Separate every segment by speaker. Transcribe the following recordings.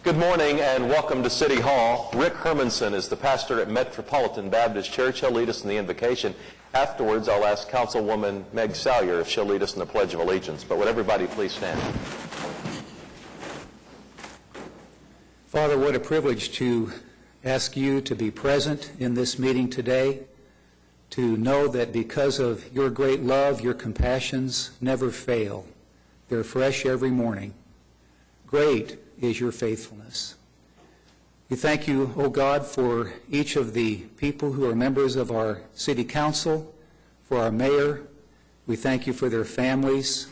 Speaker 1: Good morning and welcome to City Hall. Rick Hermanson is the pastor at Metropolitan Baptist Church. He'll lead us in the invocation. Afterwards, I'll ask Councilwoman Meg Salyer if she'll lead us in the Pledge of Allegiance. But would everybody please stand?
Speaker 2: Father, what a privilege to ask you to be present in this meeting today, to know that because of your great love, your compassions never fail. They're fresh every morning. Great is your faithfulness. We thank you, O God, for each of the people who are members of our city council, for our mayor. We thank you for their families.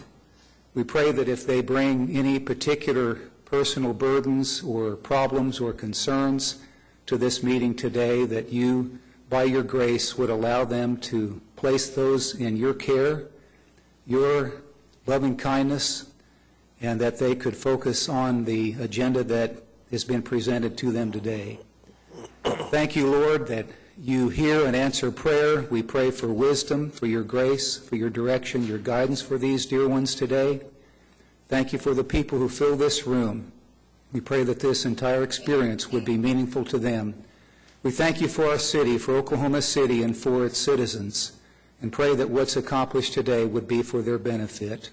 Speaker 2: We pray that if they bring any particular personal burdens or problems or concerns to this meeting today, that you, by your grace, would allow them to place those in your care, your loving kindness, and that they could focus on the agenda that has been presented to them today. Thank you, Lord, that you hear and answer prayer. We pray for wisdom, for your grace, for your direction, your guidance for these dear ones today. Thank you for the people who fill this room. We pray that this entire experience would be meaningful to them. We thank you for our city, for Oklahoma City, and for its citizens, and pray that what's accomplished today would be for their benefit.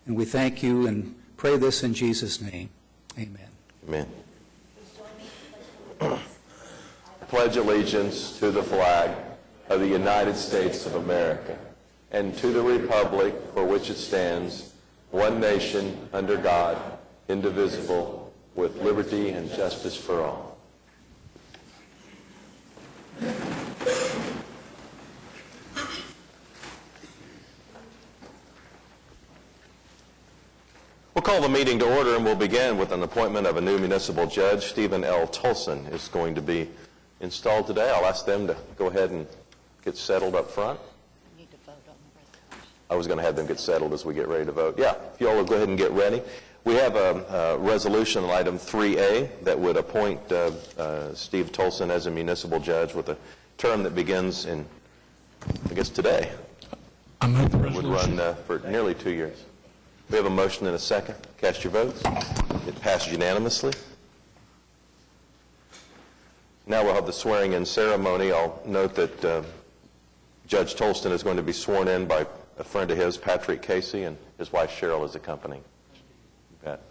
Speaker 2: And we thank you and pray this in Jesus' name. Amen.
Speaker 1: Amen. Pledge allegiance to the flag of the United States of America and to the republic for which it stands, one nation under God, indivisible, with liberty and justice for all. We'll call the meeting to order, and we'll begin with an appointment of a new municipal judge. Stephen L. Tolson is going to be installed today. I'll ask them to go ahead and get settled up front.
Speaker 3: We need to vote on the resolution.
Speaker 1: I was going to have them get settled as we get ready to vote. Yeah, if you all will go ahead and get ready. We have a resolution, item 3A, that would appoint Steve Tolson as a municipal judge with a term that begins in, I guess, today.
Speaker 4: I move the
Speaker 1: It would
Speaker 4: resolution.
Speaker 1: run for nearly 2 years. We have a motion and a second. Cast your votes. It passed unanimously. Now we'll have the swearing-in ceremony. I'll note that Judge Tolson is going to be sworn in by a friend of his, Patrick Casey, and his wife Cheryl is accompanying. Pat.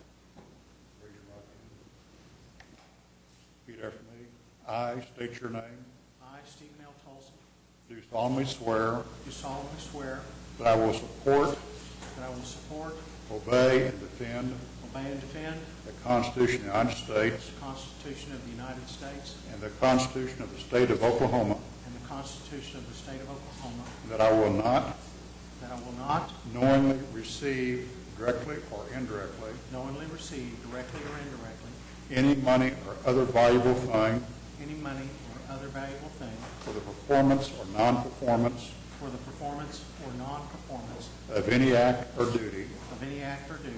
Speaker 4: Repeat after me. I state your name.
Speaker 5: I, Stephen L. Tolson,
Speaker 4: Do solemnly swear
Speaker 5: do solemnly swear
Speaker 4: that I will support,
Speaker 5: that I will support,
Speaker 4: obey, and defend
Speaker 5: obey, and defend
Speaker 4: the Constitution of the United States
Speaker 5: the Constitution of the United States
Speaker 4: and the Constitution of the State of Oklahoma,
Speaker 5: and the Constitution of the State of Oklahoma,
Speaker 4: and that I will not
Speaker 5: that I will not
Speaker 4: knowingly receive, directly or indirectly,
Speaker 5: knowingly receive, directly or indirectly,
Speaker 4: any money or other valuable thing
Speaker 5: any money or other valuable thing
Speaker 4: for the performance or non-performance
Speaker 5: for the performance or non-performance
Speaker 4: of any act or duty
Speaker 5: of any act or duty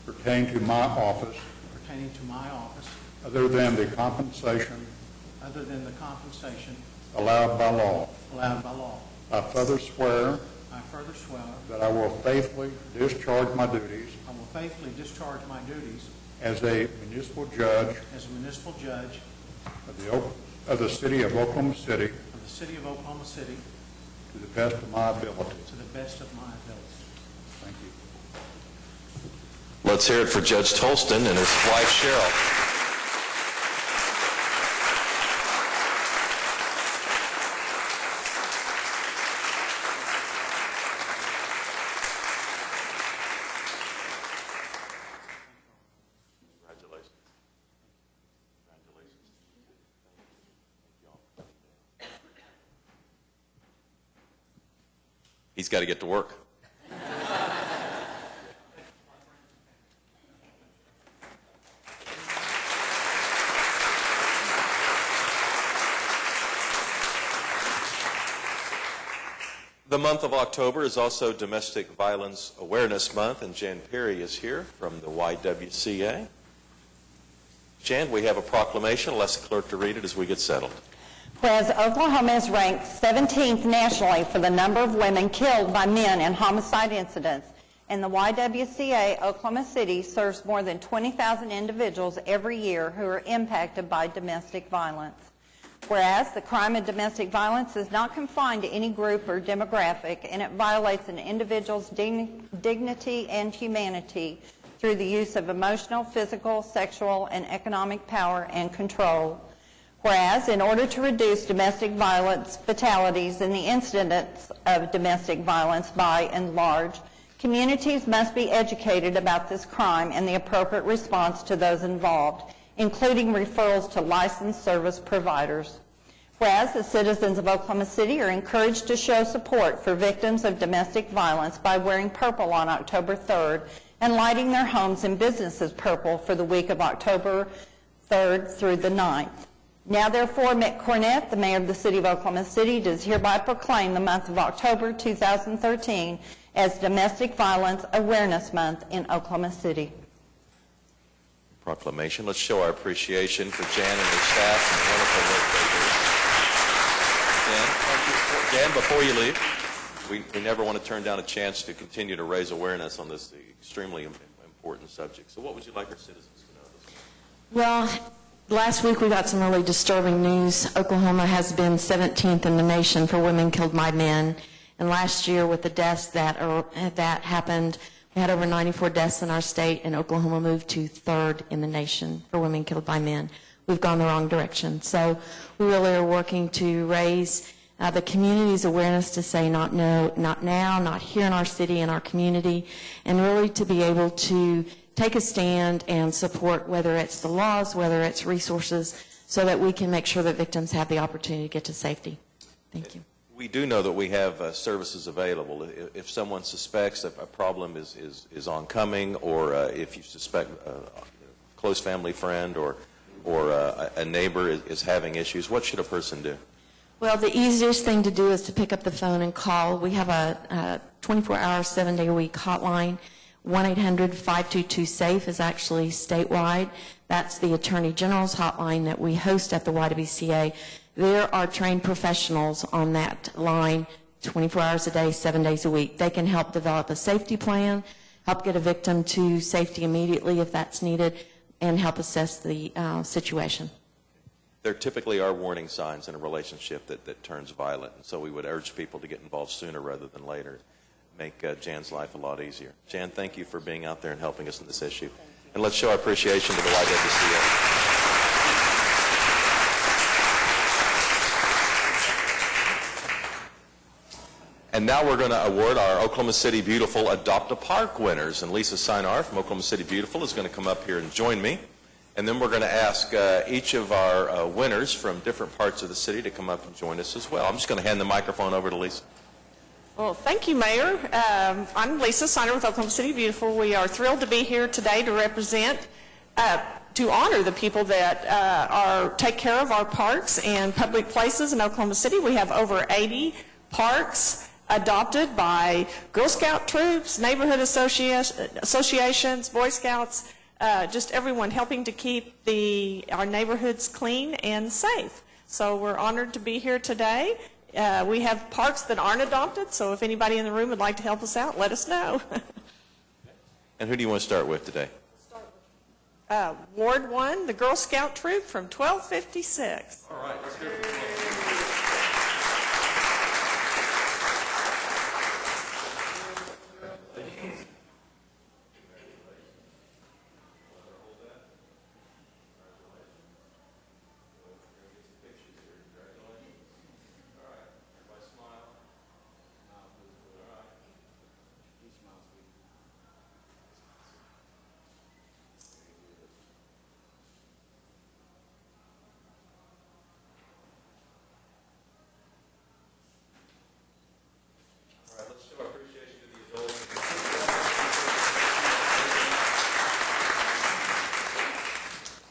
Speaker 4: pertaining to my office
Speaker 5: pertaining to my office,
Speaker 4: other than the compensation allowed by law.
Speaker 5: allowed by law.
Speaker 4: I further swear
Speaker 5: I further swear
Speaker 4: that I will faithfully discharge my duties
Speaker 5: I will faithfully discharge my duties
Speaker 4: as a municipal judge
Speaker 5: as a municipal judge
Speaker 4: of the city of Oklahoma City
Speaker 5: of the city of Oklahoma City
Speaker 4: to the best of my ability.
Speaker 5: to the best of my ability.
Speaker 4: Thank you.
Speaker 1: Let's hear it for Judge Tolson and his wife Cheryl. Congratulations. Congratulations. He's got to get to work. The month of October is also Domestic Violence Awareness Month, and Jan Perry is here from the YWCA. Jan, we have a proclamation. I'll ask the clerk to read it as we get settled.
Speaker 3: Whereas Oklahoma is ranked 17th nationally for the number of women killed by men in homicide incidents, and the YWCA Oklahoma City serves more than 20,000 individuals every year who are impacted by domestic violence. Whereas the crime of domestic violence is not confined to any group or demographic, and it violates an individual's dignity and humanity through the use of emotional, physical, sexual, and economic power and control. Whereas in order to reduce domestic violence fatalities and the incidents of domestic violence by and large, communities must be educated about this crime and the appropriate response to those involved, including referrals to licensed service providers. Whereas the citizens of Oklahoma City are encouraged to show support for victims of domestic violence by wearing purple on October 3rd and lighting their homes and businesses purple for the week of October 3rd through the 9th. Now therefore, Mick Cornett, the mayor of the city of Oklahoma City, does hereby proclaim the month of October 2013 as Domestic Violence Awareness Month in Oklahoma City.
Speaker 1: Proclamation. Let's show our appreciation for Jan and her staff and the wonderful work they do. Jan, before you leave, we never want to turn down a chance to continue to raise awareness on this extremely important subject. So what would you like our citizens to know?
Speaker 6: Well, last week we got some really disturbing news. Oklahoma has been 17th in the nation for women killed by men. And last year with the deaths that happened, we had over 94 deaths in our state, and Oklahoma moved to 3rd in the nation for women killed by men. We've gone the wrong direction. So we really are working to raise the community's awareness to say not now, not here in our city, in our community, and really to be able to take a stand and support, whether it's the laws, whether it's resources, so that we can make sure that victims have the opportunity to get to safety. Thank you.
Speaker 1: We do know that we have services available. If someone suspects that a problem is oncoming, or if you suspect a close family friend or a neighbor is having issues, what should a person do?
Speaker 6: Well, the easiest thing to do is to pick up the phone and call. We have a 24-hour, 7-day-a-week hotline. 1-800-522-SAFE is actually statewide. That's the Attorney General's hotline that we host at the YWCA. There are trained professionals on that line 24 hours a day, 7 days a week. They can help develop a safety plan, help get a victim to safety immediately if that's needed, and help assess the situation.
Speaker 1: There typically are warning signs in a relationship that turns violent, and so we would urge people to get involved sooner rather than later. Make Jan's life a lot easier. Jan, thank you for being out there and helping us in this issue. And let's show our appreciation to the YWCA. And now we're going to award our Oklahoma City Beautiful Adopt a Park winners. And Lisa Sinar from Oklahoma City Beautiful is going to come up here and join me. And then we're going to ask each of our winners from different parts of the city to come up and join us as well. I'm just going to hand the microphone over to Lisa.
Speaker 7: Well, thank you, Mayor. I'm Lisa Sinar with Oklahoma City Beautiful. We are thrilled to be here today to represent, to honor the people that take care of our parks and public places in Oklahoma City. We have over 80 parks adopted by Girl Scout troops, neighborhood associations, Boy Scouts, just everyone helping to keep our neighborhoods clean and safe. So we're honored to be here today. We have parks that aren't adopted, so if anybody in the room would like to help us out, let us know.
Speaker 1: And who do you want to start with today?
Speaker 7: Ward 1, the Girl Scout troop from 1256.
Speaker 1: All right, let's hear from you.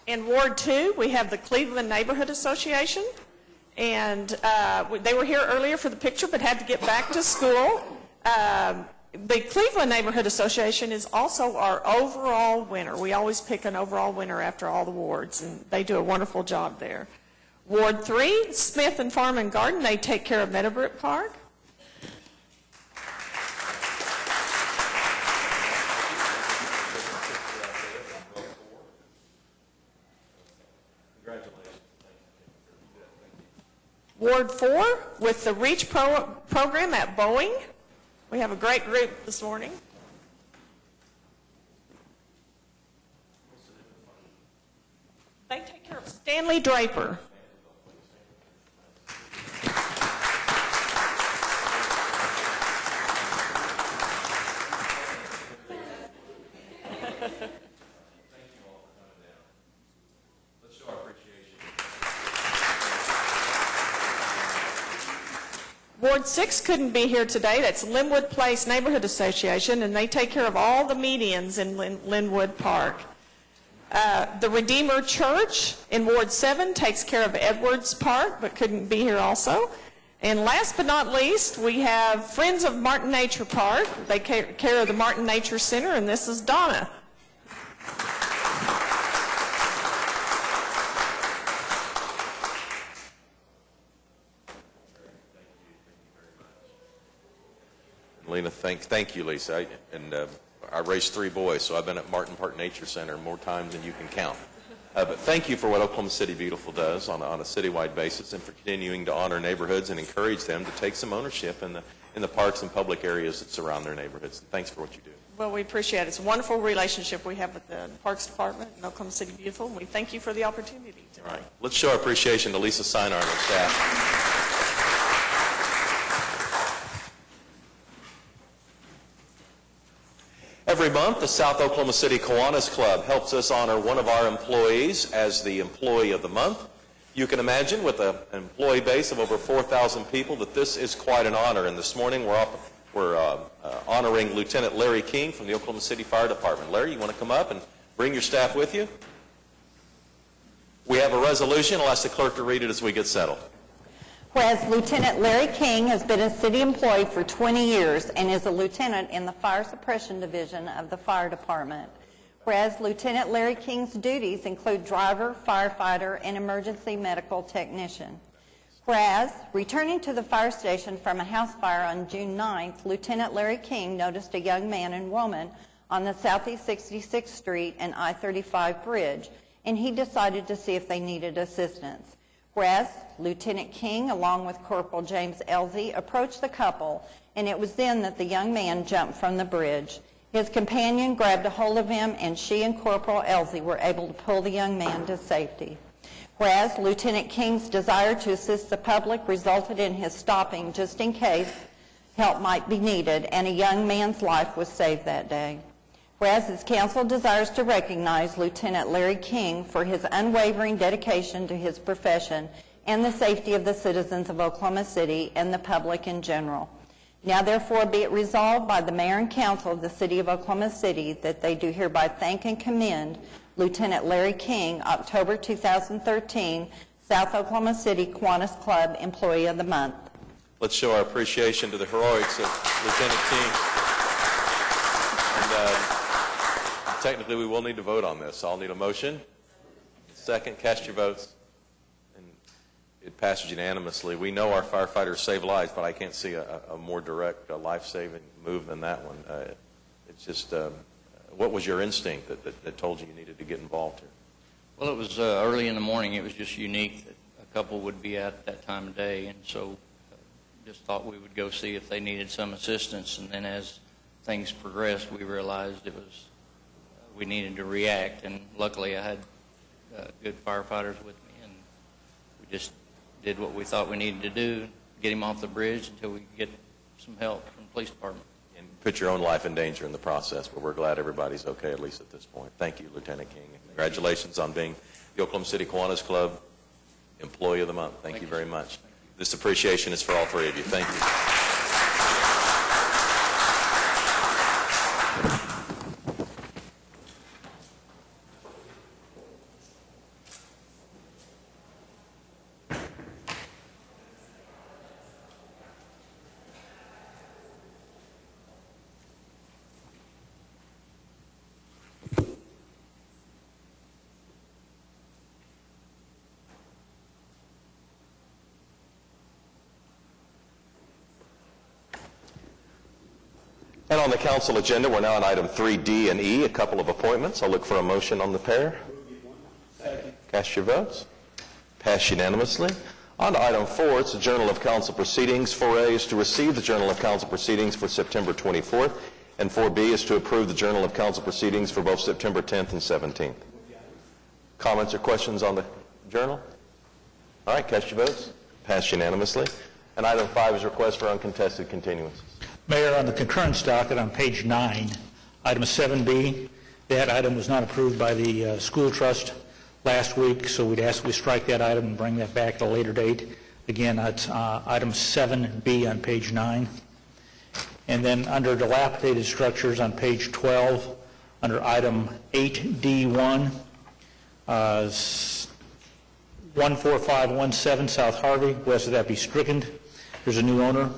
Speaker 7: In Ward 2, we have the Cleveland Neighborhood Association, and they were here earlier for the picture but had to get back to school. The Cleveland Neighborhood Association is also our overall winner. We always pick an overall winner after all the wards, and they do a wonderful job there. Ward 3, Smith and Farm and Garden, they take care of Meadowbrook Park. Ward 4 with the REACH program at Boeing. We have a great group this morning. They take care of Stanley Draper. Ward 6 couldn't be here today. That's Linwood Place Neighborhood Association, and they take care of all the medians in Linwood Park. The Redeemer Church in Ward 7 takes care of Edwards Park, but couldn't be here also. And last but not least, we have Friends of Martin Nature Park. They take care of the Martin Nature Center, and this is Donna.
Speaker 1: Lena, thank you, Lisa. I raised 3 boys, so I've been at Martin Park Nature Center more times than you can count. But thank you for what Oklahoma City Beautiful does on a citywide basis, and for continuing to honor neighborhoods and encourage them to take some ownership in the parks and public areas that surround their neighborhoods. Thanks for what you do.
Speaker 7: Well, we appreciate it. It's a wonderful relationship we have with the Parks Department and Oklahoma City Beautiful, and we thank you for the opportunity tonight.
Speaker 1: All right. Let's show our appreciation to Lisa Sinar and her staff. Every month, the South Oklahoma City Kiwanis Club helps us honor one of our employees as the Employee of the Month. You can imagine, with an employee base of over 4,000 people, that this is quite an honor. And this morning, we're honoring Lieutenant Larry King from the Oklahoma City Fire Department. Larry, you want to come up and bring your staff with you? We have a resolution. I'll ask the clerk to read it as we get settled.
Speaker 3: Whereas Lieutenant Larry King has been a city employee for 20 years and is a lieutenant in the Fire Suppression Division of the Fire Department. Whereas Lieutenant Larry King's duties include driver, firefighter, and emergency medical technician. Whereas, returning to the fire station from a house fire on June 9th, Lieutenant Larry King noticed a young man and woman on the Southeast 66th Street and I-35 bridge, and he decided to see if they needed assistance. Whereas Lieutenant King, along with Corporal James Elsie, approached the couple, and it was then that the young man jumped from the bridge. His companion grabbed a hold of him, and she and Corporal Elsie were able to pull the young man to safety. Whereas Lieutenant King's desire to assist the public resulted in his stopping just in case help might be needed, and a young man's life was saved that day. Whereas his council desires to recognize Lieutenant Larry King for his unwavering dedication to his profession and the safety of the citizens of Oklahoma City and the public in general. Now therefore be it resolved by the mayor and council of the city of Oklahoma City that they do hereby thank and commend Lieutenant Larry King, October 2013, South Oklahoma City Kiwanis Club Employee of the Month.
Speaker 1: Let's show our appreciation to the heroics of Lieutenant King. Technically, we will need to vote on this. I'll need a motion. Second, cast your votes. And it passes unanimously. We know our firefighters save lives, but I can't see a more direct life-saving move than that one. It's just, what was your instinct that told you needed to get involved here?
Speaker 8: Well, it was early in the morning. It was just unique that a couple would be at that time of day, and so just thought we would go see if they needed some assistance. And then as things progressed, we realized it was we needed to react, and luckily I had good firefighters with me, and we just did what we thought we needed to do, get him off the bridge until we could get some help from the police department.
Speaker 1: And put your own life in danger in the process, but we're glad everybody's okay, at least at this point. Thank you, Lieutenant King. And congratulations on being the Oklahoma City Kiwanis Club Employee of the Month. Thank you very much. This appreciation is for all 3 of you. Thank you. And on the council agenda, we're now on item 3D and E, a couple of appointments. I'll look for a motion on the pair. Cast your votes. Passed unanimously. On to item 4, it's the Journal of Council Proceedings. 4A is to receive the Journal of Council Proceedings for September 24th, and 4B is to approve the Journal of Council Proceedings for both September 10th and 17th. Comments or questions on the journal? All right, cast your votes. Passed unanimously. And item 5 is request for uncontested continuances.
Speaker 9: Mayor, on the concurrence docket on page 9, item 7B, that item was not approved by the school trust last week, so we'd ask we strike that item and bring that back at a later date. Again, that's item 7B on page 9. And then under dilapidated structures on page 12, under item 8D1, 14517 South Harvey, west of that be stricken. There's a new owner.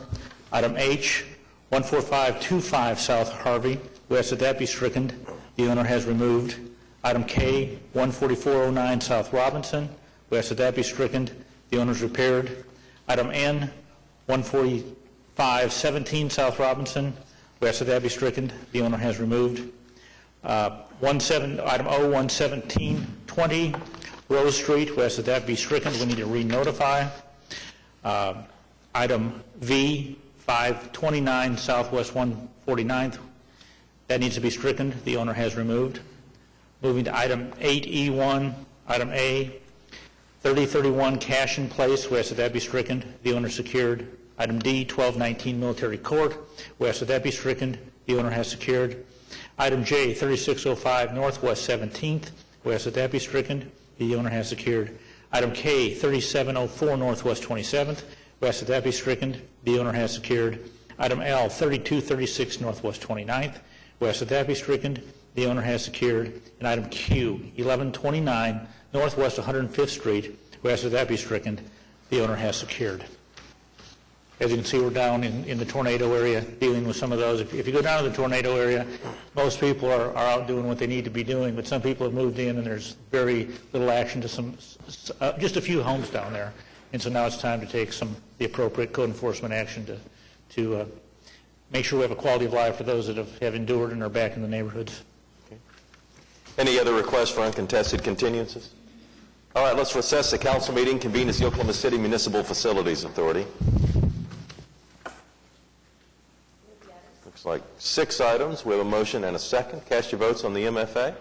Speaker 9: Item H, 14525 South Harvey, west of that be stricken. The owner has removed. Item K, 14409 South Robinson, west of that be stricken. The owner's repaired. Item N, 14517 South Robinson, west of that be stricken. The owner has removed. Item O, 11720 Rose Street, west of that be stricken. We need to re-notify. Item V, 529 Southwest 149th, that needs to be stricken. The owner has removed. Moving to item 8E1, item A, 3031 Cashin Place, west of that be stricken. The owner secured. Item D, 1219 Military Court, west of that be stricken. The owner has secured. Item J, 3605 Northwest 17th, west of that be stricken. The owner has secured. Item K, 3704 Northwest 27th, west of that be stricken. The owner has secured. Item L, 3236 Northwest 29th, west of that be stricken. The owner has secured. And item Q, 1129 Northwest 105th Street, west of that be stricken. The owner has secured. As you can see, we're down in the tornado area dealing with some of those. If you go down to the tornado area, most people are out doing what they need to be doing, but some people have moved in and there's very little action to just a few homes down there. And so now it's time to take the appropriate code enforcement action to make sure we have a quality of life for those that have endured and are back in the neighborhoods.
Speaker 1: Okay. Any other requests for uncontested continuances? All right, let's recess the council meeting, convene as the Oklahoma City Municipal Facilities Authority. Looks like 6 items. We have a motion and a second. Cast your votes on the MFA.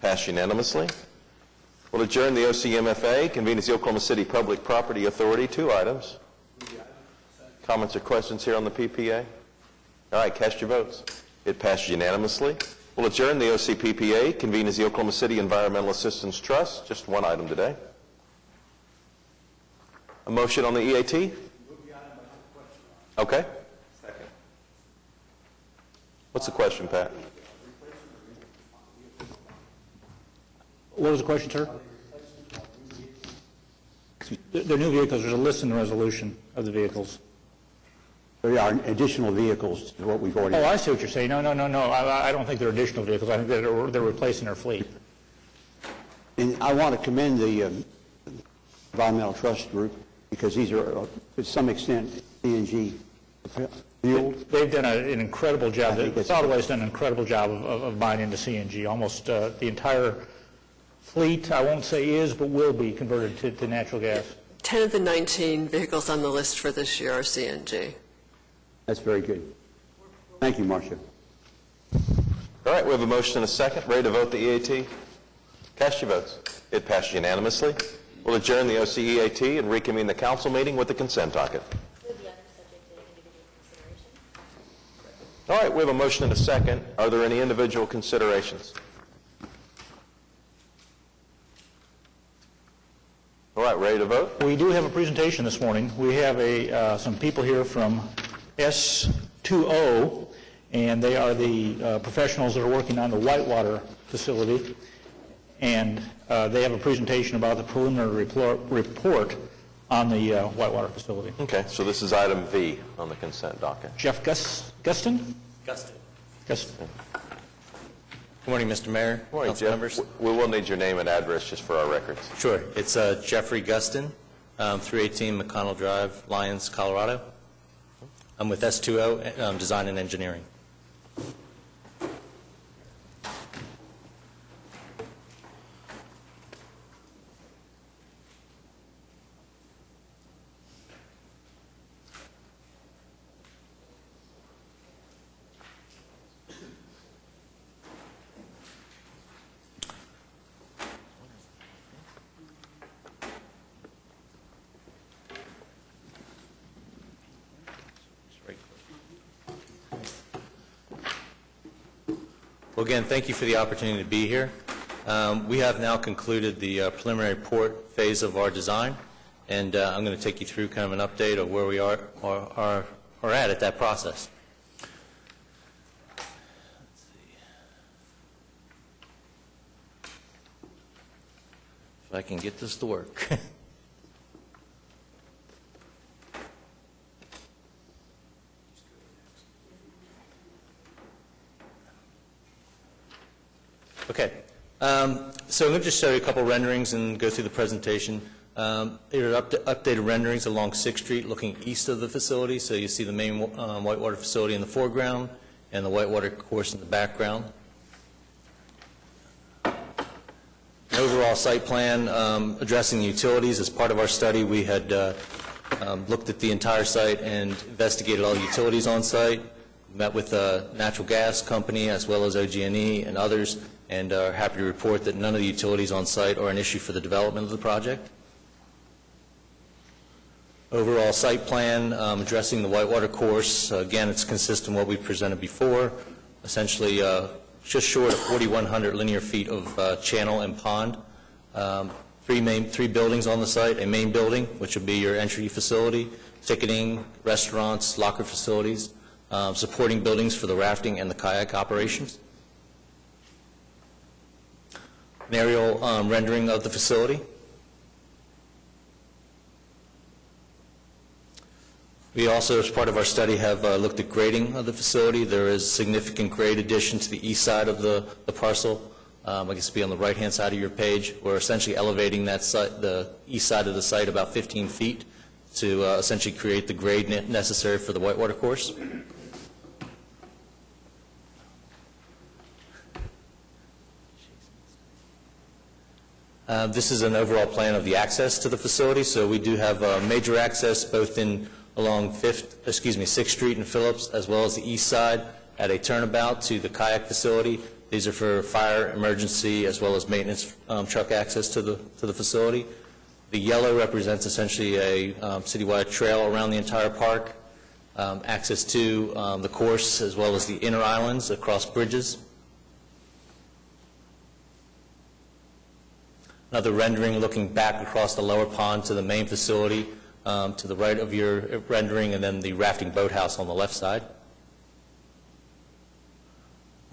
Speaker 1: Passed unanimously. We'll adjourn the OCMFA, convene as the Oklahoma City Public Property Authority. 2 items. Comments or questions here on the PPA? All right, cast your votes. It passed unanimously. We'll adjourn the OCPPA, convene as the Oklahoma City Environmental Assistance Trust. Just 1 item today. A motion on the EAT? Okay. Second. What's the question, Pat?
Speaker 9: What was the question, sir? They're new vehicles. There's a list in the resolution of the vehicles.
Speaker 10: There are additional vehicles to what we've already...
Speaker 9: Oh, I see what you're saying. No. I don't think they're additional vehicles. I think they're replacing our fleet.
Speaker 10: And I want to commend the Environmental Trust Group because these are, to some extent, CNG fueled.
Speaker 9: They've done an incredible job. Solid Waste done an incredible job of buying into CNG. Almost the entire fleet, I won't say is, but will be converted to natural gas.
Speaker 11: 10 of the 19 vehicles on the list for this year are CNG.
Speaker 10: That's very good. Thank you, Marcia.
Speaker 1: All right, we have a motion and a second. Ready to vote the EAT? Cast your votes. It passed unanimously. We'll adjourn the OCEAT and reconvene the council meeting with the consent docket. All right, we have a motion and a second. Are there any individual considerations? All right, ready to vote?
Speaker 9: We do have a presentation this morning. We have some people here from S2O, and they are the professionals that are working on the Whitewater facility, and they have a presentation about the preliminary report on the Whitewater facility.
Speaker 1: Okay, so this is item V on the consent docket.
Speaker 9: Jeff Guston?
Speaker 12: Guston.
Speaker 9: Guston.
Speaker 12: Good morning, Mr. Mayor.
Speaker 1: Good morning,
Speaker 12: Council
Speaker 1: Jeff.
Speaker 12: members.
Speaker 1: We will need your name and address just for our records.
Speaker 12: Sure. It's Jeffrey Guston, 318 McConnell Drive, Lyons, Colorado. I'm with S2O Design and Engineering. Well, again, thank you for the opportunity to be here. We have now concluded the preliminary report phase of our design, and I'm going to take you through kind of an update of where we are at that process. If I can get this to work. Okay, so I'm going to just show you a couple renderings and go through the presentation. Here are updated renderings along 6th Street looking east of the facility, so you see the main whitewater facility in the foreground and the whitewater course in the background. An overall site plan addressing the utilities. As part of our study, we had looked at the entire site and investigated all the utilities on site, met with a natural gas company as well as OG&E and others, and are happy to report that none of the utilities on site are an issue for the development of the project. Overall site plan addressing the whitewater course, again, it's consistent with what we presented before, essentially just short of 4,100 linear feet of channel and pond. Three buildings on the site, a main building, which would be your entry facility, ticketing, restaurants, locker facilities, supporting buildings for the rafting and the kayak operations. An aerial rendering of the facility. We also, as part of our study, have looked at grading of the facility. There is significant grade addition to the east side of the parcel. I guess it'll be on the right-hand side of your page. We're essentially elevating that site, the east side of the site, about 15 feet to essentially create the grade necessary for the whitewater course. This is an overall plan of the access to the facility. So we do have major access both along 6th Street and Phillips, as well as the east side at a turnabout to the kayak facility. These are for fire, emergency, as well as maintenance truck access to the facility. The yellow represents essentially a citywide trail around the entire park, access to the course, as well as the inner islands across bridges. Another rendering looking back across the lower pond to the main facility, to the right of your rendering, and then the rafting boathouse on the left side.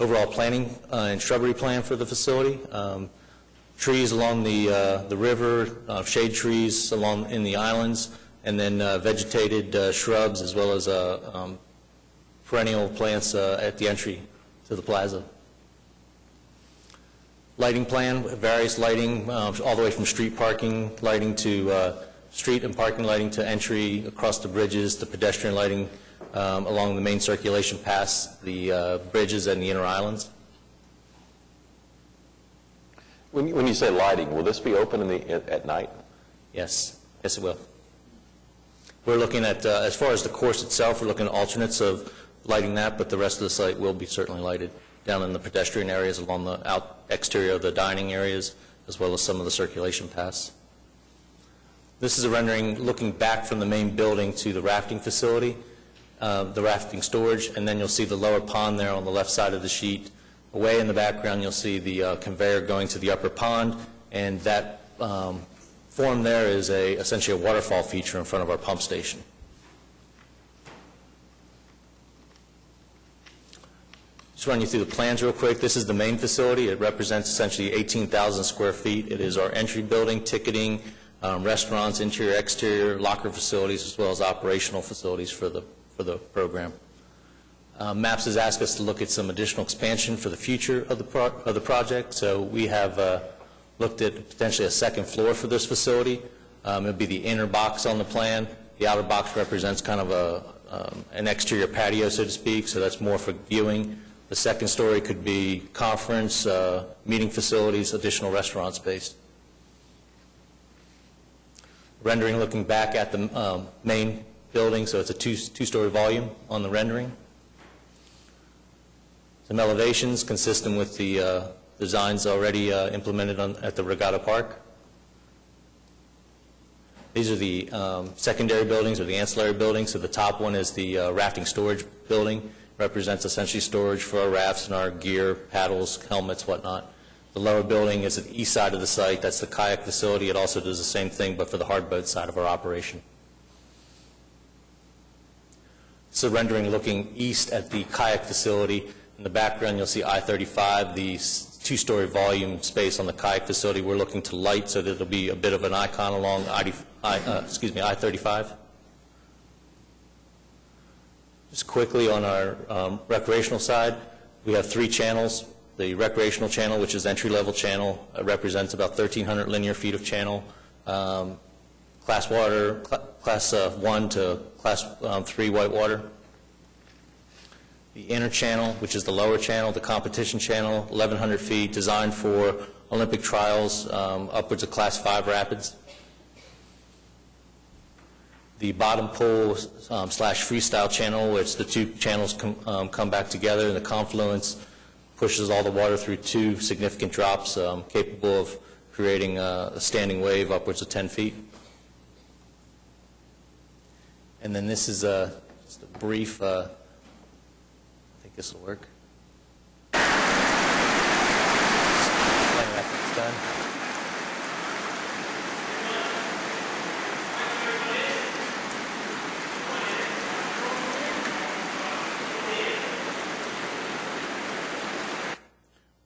Speaker 12: Overall planning and shrubbery plan for the facility. Trees along the river, shade trees in the islands, and then vegetated shrubs as well as perennial plants at the entry to the plaza. Lighting plan, various lighting, all the way from street parking lighting to street and parking lighting to entry across the bridges, the pedestrian lighting along the main circulation paths, the bridges and the inner islands.
Speaker 1: When you say lighting, will this be open at night?
Speaker 12: Yes, yes it will. We're looking at, as far as the course itself, we're looking at alternates of lighting that, but the rest of the site will be certainly lighted down in the pedestrian areas along the exterior of the dining areas, as well as some of the circulation paths. This is a rendering looking back from the main building to the rafting facility, the rafting storage, and then you'll see the lower pond there on the left side of the sheet. Away in the background, you'll see the conveyor going to the upper pond, and that form there is essentially a waterfall feature in front of our pump station. Just run you through the plans real quick. This is the main facility. It represents essentially 18,000 square feet. It is our entry building, ticketing, restaurants, interior, exterior, locker facilities, as well as operational facilities for the program. MAPS has asked us to look at some additional expansion for the future of the project. So we have looked at potentially a second floor for this facility. It would be the inner box on the plan. The outer box represents kind of an exterior patio, so to speak, so that's more for viewing. The second story could be conference, meeting facilities, additional restaurant space. Rendering looking back at the main building, so it's a two-story volume on the rendering. Some elevations consistent with the designs already implemented at the Regatta Park. These are the secondary buildings or the ancillary buildings. So the top one is the rafting storage building. represents essentially storage for our rafts and our gear, paddles, helmets, whatnot. The lower building is at the east side of the site. That's the kayak facility. It also does the same thing, but for the hard boat side of our operation. It's a rendering looking east at the kayak facility. In the background, you'll see I-35, the two-story volume space on the kayak facility. We're looking to light so that there'll be a bit of an icon along I-35. Just quickly on our recreational side, we have 3 channels. The recreational channel, which is entry-level channel, represents about 1,300 linear feet of channel. Class 1 to Class 3 whitewater. The inner channel, which is the lower channel, the competition channel, 1,100 feet, designed for Olympic trials, upwards of Class 5 rapids. The bottom pool slash freestyle channel, which the 2 channels come back together, and the confluence pushes all the water through 2 significant drops, capable of creating a standing wave upwards of 10 feet. And then this is just a brief, I think this will work. Just explain after it's done.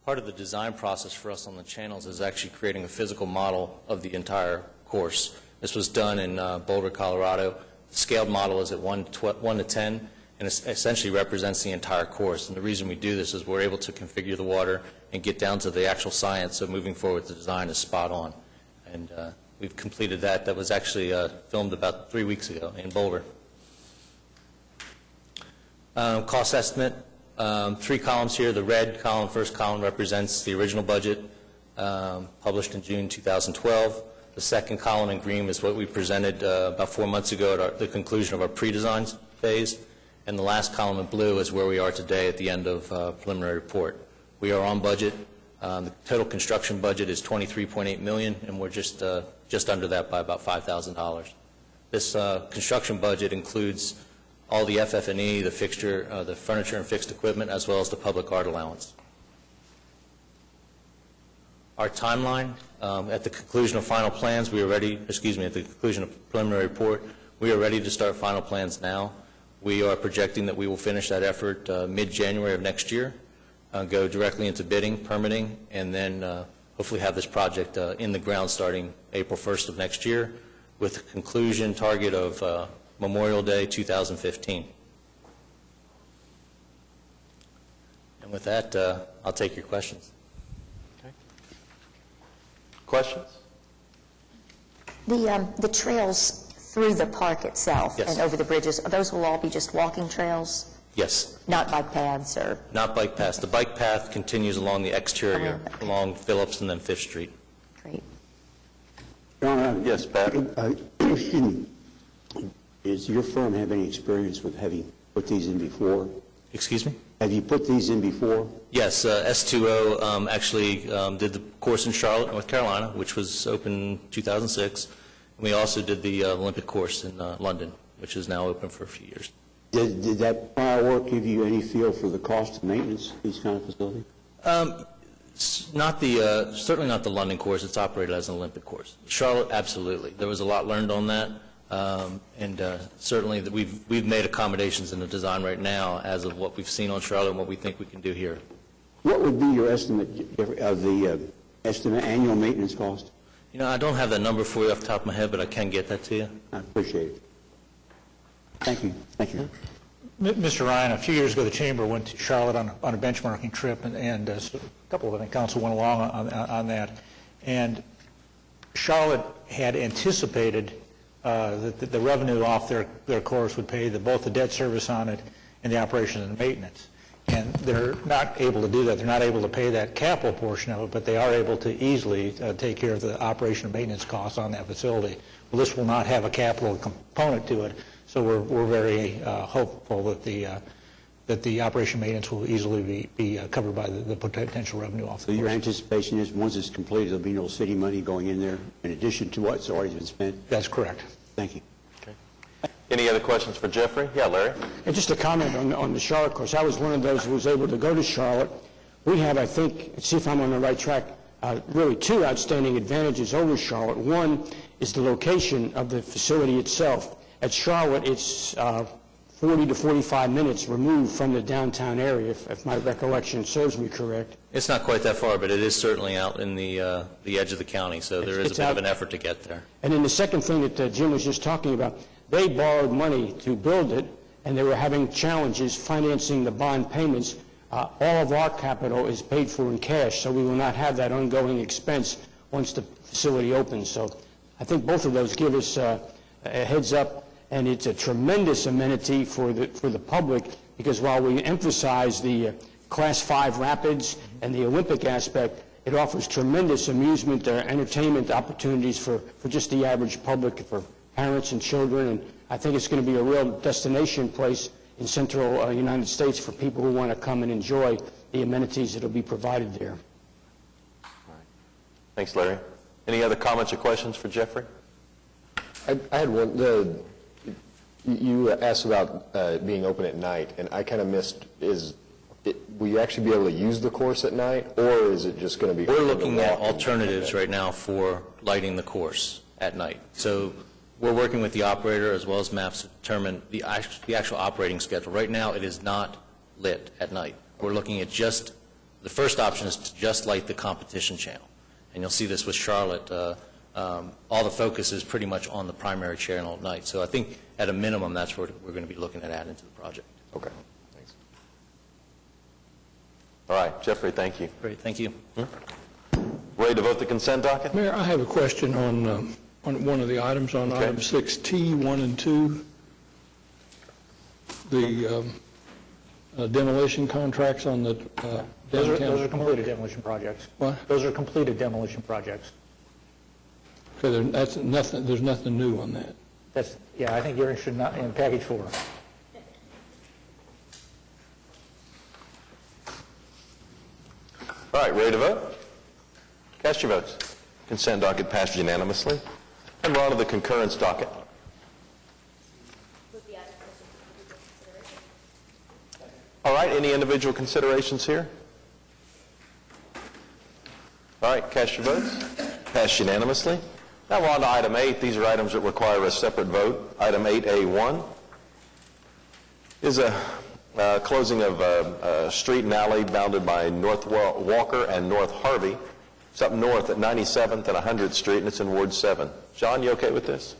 Speaker 12: Part of the design process for us on the channels is actually creating a physical model of the entire course. This was done in Boulder, Colorado. The scaled model is at 1 to 10, and it essentially represents the entire course. And the reason we do this is we're able to configure the water and get down to the actual science, so moving forward the design is spot on. And we've completed that. That was actually filmed about 3 weeks ago in Boulder. Cost estimate. 3 columns here. The red column, first column, represents the original budget published in June 2012. The second column in green is what we presented about 4 months ago at the conclusion of our pre-design phase. And the last column in blue is where we are today at the end of preliminary report. We are on budget. The total construction budget is $23.8 million, and we're just under that by about $5,000. This construction budget includes all the FF&E, the fixture, the furniture and fixed equipment, as well as the public art allowance. Our timeline, at the conclusion of final plans, we are ready, at the conclusion of preliminary report, we are ready to start final plans now. We are projecting that we will finish that effort mid-January of next year, go directly into bidding, permitting, and then hopefully have this project in the ground starting April 1st of next year, with a conclusion target of Memorial Day 2015. And with that, I'll take your questions.
Speaker 1: Okay. Questions?
Speaker 13: The trails through the park itself
Speaker 12: Yes.
Speaker 13: and over the bridges, those will all be just walking trails,
Speaker 12: Yes,
Speaker 13: not bike paths or?
Speaker 12: not bike paths. The bike path continues along the exterior, along Phillips and then 5th Street.
Speaker 13: Great.
Speaker 10: John,
Speaker 1: Yes, Pat.
Speaker 10: excuse me. Does your firm have any experience with having put these in before?
Speaker 12: Excuse me?
Speaker 10: Have you put these in before?
Speaker 12: Yes, S2O actually did the course in Charlotte, North Carolina, which was open 2006. And we also did the Olympic course in London, which is now open for a few years.
Speaker 10: Did that prior work give you any feel for the cost of maintenance of these kind of facilities?
Speaker 12: Not the certainly not the London course. It's operated as an Olympic course. Charlotte, absolutely. There was a lot learned on that, and certainly that we've made accommodations in the design right now as of what we've seen on Charlotte and what we think we can do here.
Speaker 10: What would be your estimate of the annual maintenance cost?
Speaker 12: You know, I don't have that number for you off the top of my head, but I can get that to you.
Speaker 10: I appreciate it. Thank you. Thank you.
Speaker 9: Mr. Ryan, a few years ago, the Chamber went to Charlotte on a benchmarking trip, and a couple of the council went along on that. And Charlotte had anticipated that the revenue off their course would pay both the debt service on it and the operation and the maintenance. And they're not able to do that. They're not able to pay that capital portion of it, but they are able to easily take care of the operation and maintenance costs on that facility. Well, this will not have a capital component to it, so we're very hopeful that the operation maintenance will easily be covered by the potential revenue off the
Speaker 10: So your
Speaker 9: course.
Speaker 10: anticipation is once it's completed, there'll be no city money going in there in addition to what's already been spent?
Speaker 9: That's correct.
Speaker 10: Thank you.
Speaker 1: Any other questions for Jeffrey? Yeah, Larry?
Speaker 14: And just a comment on the Charlotte course. I was one of those who was able to go to Charlotte. We have, I think, see if I'm on the right track, really two outstanding advantages over Charlotte. One is the location of the facility itself. At Charlotte, it's 40 to 45 minutes removed from the downtown area, if my recollection serves me correct.
Speaker 12: It's not quite that far, but it is certainly out in the edge of the county, so there is a bit of an effort to get there.
Speaker 14: And then the second thing that Jim was just talking about, they borrowed money to build it, and they were having challenges financing the bond payments. All of our capital is paid for in cash, so we will not have that ongoing expense once the facility opens. So I think both of those give us a heads up, and it's a tremendous amenity for the public, because while we emphasize the Class 5 rapids and the Olympic aspect, it offers tremendous amusement, entertainment opportunities for just the average public, for parents and children, and I think it's going to be a real destination place in central United States for people who want to come and enjoy the amenities that will be provided there.
Speaker 1: Thanks, Larry. Any other comments or questions for Jeffrey?
Speaker 15: I had one. You asked about being open at night, and I kind of missed, will you actually be able to use the course at night, or is it just going to be...
Speaker 12: We're looking at alternatives right now for lighting the course at night. So we're working with the operator as well as MAPS to determine the actual operating schedule. Right now, it is not lit at night. We're looking at just, the first option is to just light the competition channel. And you'll see this with Charlotte. All the focus is pretty much on the primary channel at night. So I think at a minimum, that's what we're going to be looking at adding to the project.
Speaker 1: Okay, thanks. All right, Jeffrey, thank you.
Speaker 12: Great, thank you.
Speaker 1: Ready to vote the consent docket?
Speaker 4: Mayor, I have a question on one of the items, on item 6T, 1 and 2, the demolition contracts on the
Speaker 9: Those
Speaker 4: downtown.
Speaker 9: are completed demolition projects.
Speaker 4: What?
Speaker 9: Those are completed demolition projects.
Speaker 4: Okay, there's nothing new on that.
Speaker 9: Yeah, I think you're interested in package 4.
Speaker 1: All right, ready to vote? Cast your votes. Consent docket passed unanimously. And we're on to the concurrence docket. All right, any individual considerations here? All right, cast your votes. Passed unanimously. Now we're on to item 8. These are items that require a separate vote. Item 8A1 is a closing of a street and alley bounded by North Walker and North Harvey. It's up north at 97th and 100th Street, and it's in Ward 7. John, you okay with this?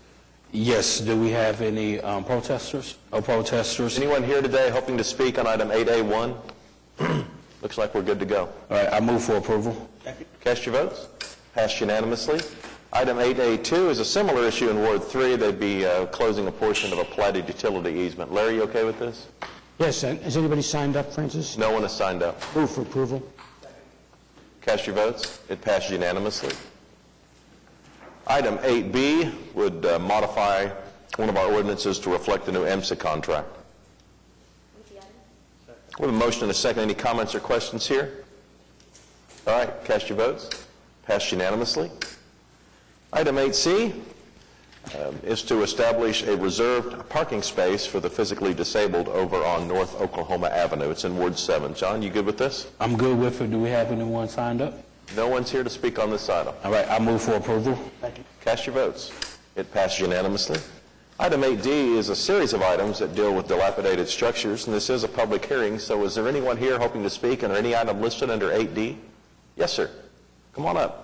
Speaker 10: Yes. Do we have any protesters?
Speaker 1: Anyone here today hoping to speak on item 8A1? Looks like we're good to go.
Speaker 10: All right, I move for approval.
Speaker 1: Cast your votes. Passed unanimously. Item 8A2 is a similar issue in Ward 3. They'd be closing a portion of a platted utility easement. Larry, you okay with this?
Speaker 14: Yes, has anybody signed up, Francis?
Speaker 1: No one has signed up.
Speaker 14: Move for approval.
Speaker 1: Cast your votes. It passed unanimously. Item 8B would modify one of our ordinances to reflect the new EMSA contract. We have a motion and a second. Any comments or questions here? All right, cast your votes. Passed unanimously. Item 8C is to establish a reserved parking space for the physically disabled over on North Oklahoma Avenue. It's in Ward 7. John, you good with this?
Speaker 10: I'm good with it. Do we have anyone signed up?
Speaker 1: No one's here to speak on this item.
Speaker 10: All right, I move for approval.
Speaker 14: Thank you.
Speaker 1: Cast your votes. It passed unanimously. Item 8D is a series of items that deal with dilapidated structures, and this is a public hearing, so is there anyone here hoping to speak on any item listed under 8D? Yes, sir. Come on up.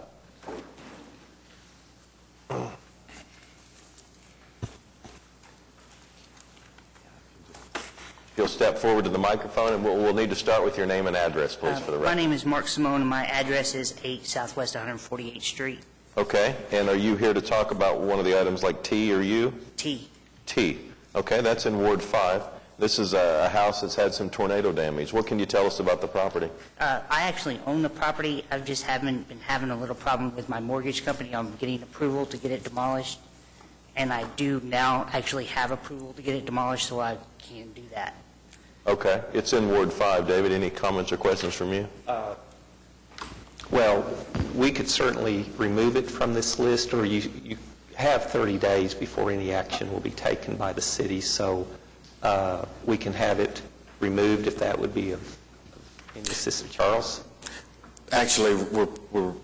Speaker 1: You'll step forward to the microphone, and we'll need to start with your name and address, please, for the record.
Speaker 16: My name is Mark Simone, and my address is 8 Southwest 148th Street.
Speaker 1: Okay, and are you here to talk about one of the items like T or U?
Speaker 16: T.
Speaker 1: T. Okay, that's in Ward 5. This is a house that's had some tornado damage. What can you tell us about the property?
Speaker 16: I actually own the property. I've just been having a little problem with my mortgage company. I'm getting approval to get it demolished, and I do now actually have approval to get it demolished, so I can do that.
Speaker 1: Okay, it's in Ward 5. David, any comments or questions from you?
Speaker 17: Well, we could certainly remove it from this list, or you have 30 days before any action will be taken by the city, so we can have it removed if that would be of any assistance. Charles?
Speaker 18: Actually, we'll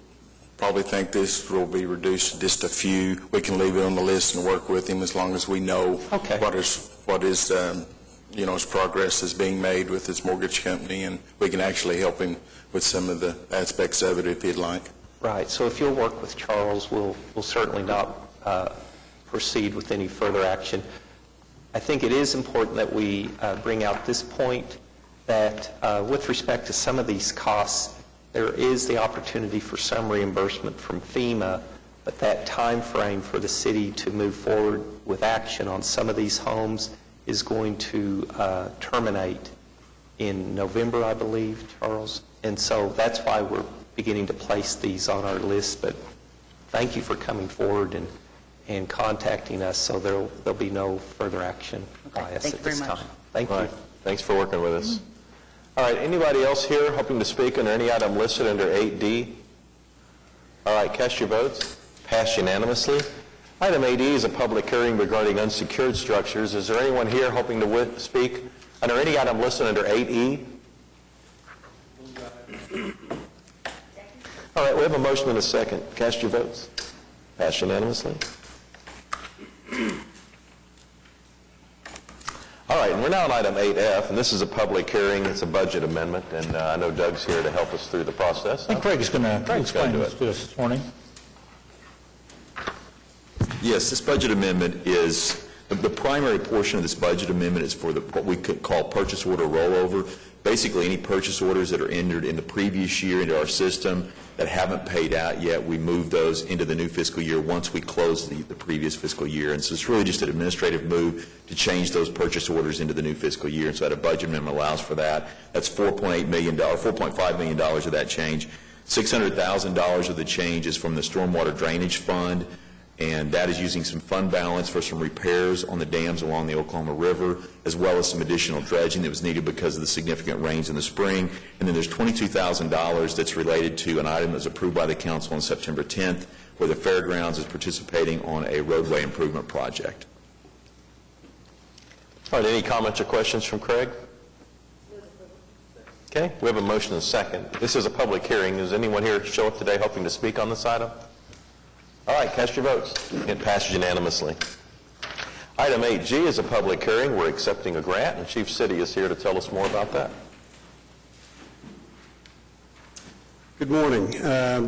Speaker 18: probably think this will be reduced to just a few. We can leave it on the list and work with him as long as we know what is his progress is being made with his mortgage company, and we can actually help him with some of the aspects of it if he'd like.
Speaker 17: Right. So if you'll work with Charles, we'll certainly not proceed with any further action. I think it is important that we bring out this point that with respect to some of these costs, there is the opportunity for some reimbursement from FEMA, but that time frame for the city to move forward with action on some of these homes is going to terminate in November, I believe, Charles. And so that's why we're beginning to place these on our list. But thank you for coming forward and contacting us, so there'll be no further action by us at this time. Thank you.
Speaker 1: Thanks for working with us. All right, anybody else here hoping to speak under any item listed under 8D? All right, cast your votes. Passed unanimously. Item 8E is a public hearing regarding unsecured structures. Is there anyone here hoping to speak under any item listed under 8E? All right, we have a motion and a second. Cast your votes. Passed unanimously. All right, and we're now on item 8F, and this is a public hearing. It's a budget amendment, and I know Doug's here to help us through the process.
Speaker 9: And Craig's going to explain
Speaker 1: do
Speaker 9: this to us this morning.
Speaker 19: Yes, this budget amendment is, the primary portion of this budget amendment is for what we could call purchase order rollover. Basically, any purchase orders that are entered in the previous year into our system that haven't paid out yet, we move those into the new fiscal year once we close the previous fiscal year. And so it's really just an administrative move to change those purchase orders into the new fiscal year. And so that a budget amendment allows for that. That's $4.5 million of that change. $600,000 of the change is from the stormwater drainage fund, and that is using some fund balance for some repairs on the dams along the Oklahoma River, as well as some additional dredging that was needed because of the significant rains in the spring. And then there's $22,000 that's related to an item that was approved by the council on September 10th, where the fairgrounds is participating on a roadway improvement project.
Speaker 1: All right, any comments or questions from Craig? Okay, we have a motion and a second. This is a public hearing. Does anyone here show up today hoping to speak on this item? All right, cast your votes. It passes unanimously. Item 8G is a public hearing. We're accepting a grant, and Chief City is here to tell us more about that.
Speaker 20: Good morning.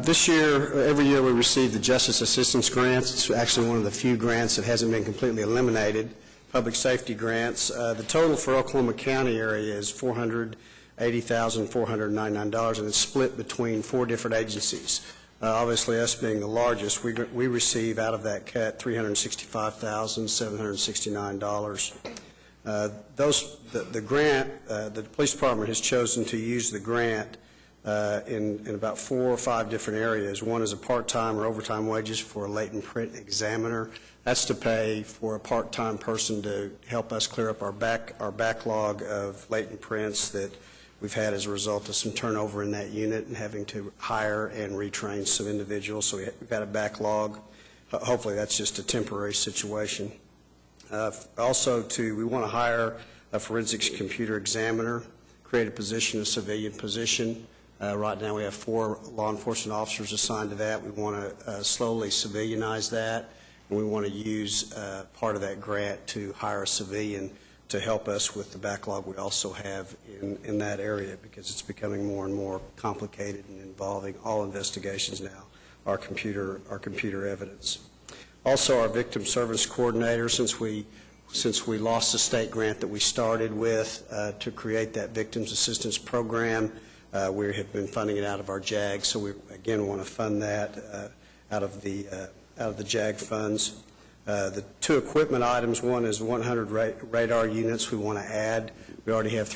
Speaker 20: This year, every year we receive the Justice Assistance Grants. It's actually one of the few grants that hasn't been completely eliminated, public safety grants. The total for Oklahoma County area is $480,499, and it's split between 4 different agencies. Obviously, us being the largest, we receive out of that cut $365,769. The grant, the police department has chosen to use the grant in about 4 or 5 different areas. One is a part-time or overtime wages for a latent print examiner. That's to pay for a part-time person to help us clear up our backlog of latent prints that we've had as a result of some turnover in that unit and having to hire and retrain some individuals. So we've had a backlog. Hopefully that's just a temporary situation. Also, we want to hire a forensics computer examiner, create a position, a civilian position. Right now we have 4 law enforcement officers assigned to that. We want to slowly civilianize that, and we want to use part of that grant to hire a civilian to help us with the backlog we also have in that area, because it's becoming more and more complicated and involving all investigations now, our computer evidence. Also, our victim service coordinator, since we lost the state grant that we started with to create that victims assistance program, we have been funding it out of our JAG, so we again want to fund that out of the JAG funds. The 2 equipment items, one is 100 radar units we want to add. We already have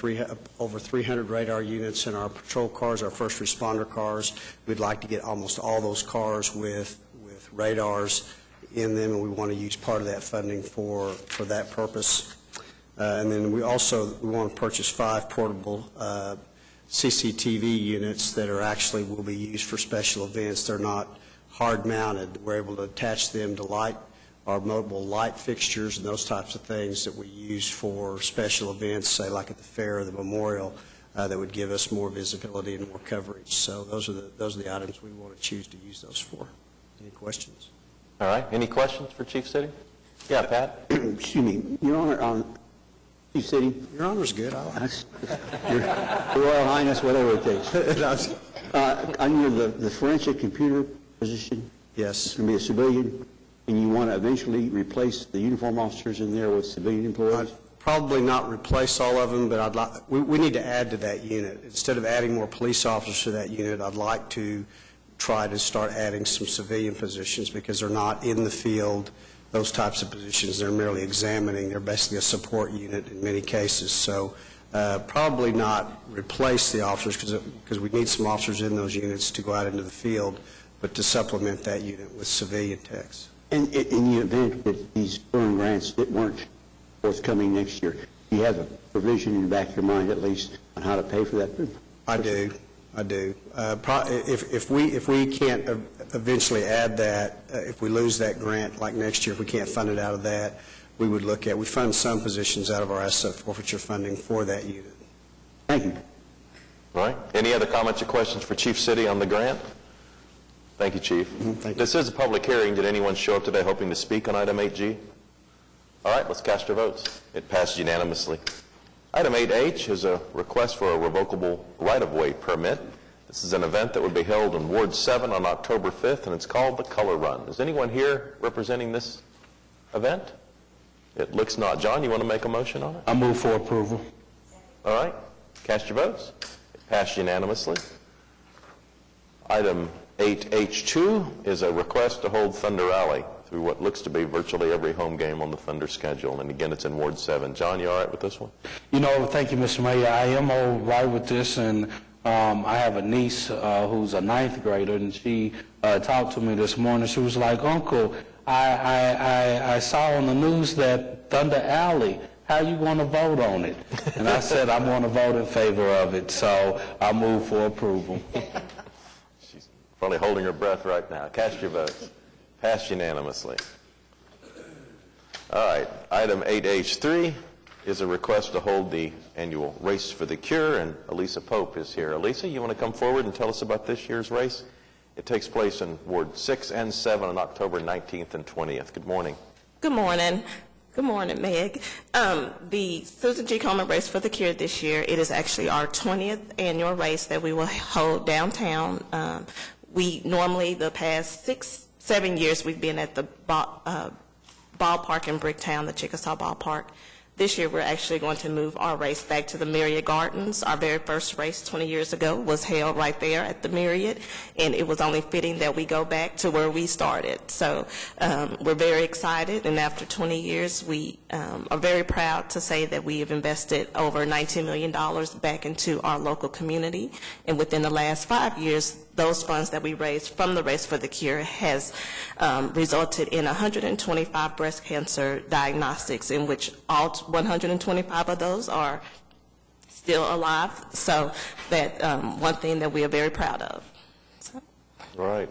Speaker 20: over 300 radar units in our patrol cars, our first responder cars. We'd like to get almost all those cars with radars in them, and we want to use part of that funding for that purpose. And then we want to purchase 5 portable CCTV units that will be used for special events. They're not hard mounted. We're able to attach them to light our mobile light fixtures and those types of things that we use for special events, say like at the fair or the memorial, that would give us more visibility and more coverage. So those are the items we want to choose to use those for. Any questions?
Speaker 1: All right. Any questions for Chief City? Yeah, Pat?
Speaker 10: Excuse me, Your Honor, Chief City?
Speaker 20: Your Honor's good.
Speaker 10: Your Royal Highness, whatever it takes. Under the forensic computer position?
Speaker 20: Yes.
Speaker 10: It's going to be a civilian, and you want to eventually replace the uniform officers in there with civilian employees?
Speaker 20: Probably not replace all of them, but we need to add to that unit. Instead of adding more police officers to that unit, I'd like to try to start adding some civilian positions because they're not in the field, those types of positions. They're merely examining. They're basically a support unit in many cases. So probably not replace the officers because we need some officers in those units to go out into the field, but to supplement that unit with civilian techs.
Speaker 10: And in the event that these burn grants that weren't forthcoming next year, do you have a provision in the back of your mind at least on how to pay for that?
Speaker 20: I do. If we can't eventually add that, if we lose that grant like next year, if we can't fund it out of that, we fund some positions out of our asset forfeiture funding for that unit.
Speaker 10: Thank you.
Speaker 1: All right. Any other comments or questions for Chief City on the grant? Thank you, Chief.
Speaker 20: Thank you.
Speaker 1: This is a public hearing. Did anyone show up today hoping to speak on item 8G? All right, let's cast our votes. It passed unanimously. Item 8H is a request for a revocable right-of-way permit. This is an event that would be held in Ward 7 on October 5th, and it's called the Color Run. Is anyone here representing this event? It looks not. John, you want to make a motion on it?
Speaker 14: I move for approval.
Speaker 1: All right, cast your votes. It passed unanimously. Item 8H2 is a request to hold Thunder Alley through what looks to be virtually every home game on the Thunder schedule. And again, it's in Ward 7. John, you all right with this one?
Speaker 14: Thank you, Mr. Mayor. I am all right with this, and I have a niece who's a 9th grader, and she talked to me this morning. She was like, Uncle, I saw on the news that Thunder Alley, how you want to vote on it? And I said, I'm going to vote in favor of it, so I move for approval.
Speaker 1: She's probably holding her breath right now. Cast your votes. Passed unanimously. All right, item 8H3 is a request to hold the annual Race for the Cure, and Elisa Pope is here. Elisa, you want to come forward and tell us about this year's race? It takes place in Ward 6 and 7 on October 19th and 20th. Good morning.
Speaker 21: Good morning. Good morning, Meg. The Susan G. Komen Race for the Cure this year, it is actually our 20th annual race that we will hold downtown. We normally, the past 6-7 years, we've been at the ballpark in Bricktown, the Chickasaw Ballpark. This year, we're actually going to move our race back to the Myriad Gardens. Our very first race 20 years ago was held right there at the Myriad, and it was only fitting that we go back to where we started. So we're very excited, and after 20 years, we are very proud to say that we have invested over $19 million back into our local community, and within the last 5 years, those funds that we raised from the Race for the Cure has resulted in 125 breast cancer diagnostics, in which all 125 of those are still alive. So that one thing that we are very proud of. So.
Speaker 1: All right.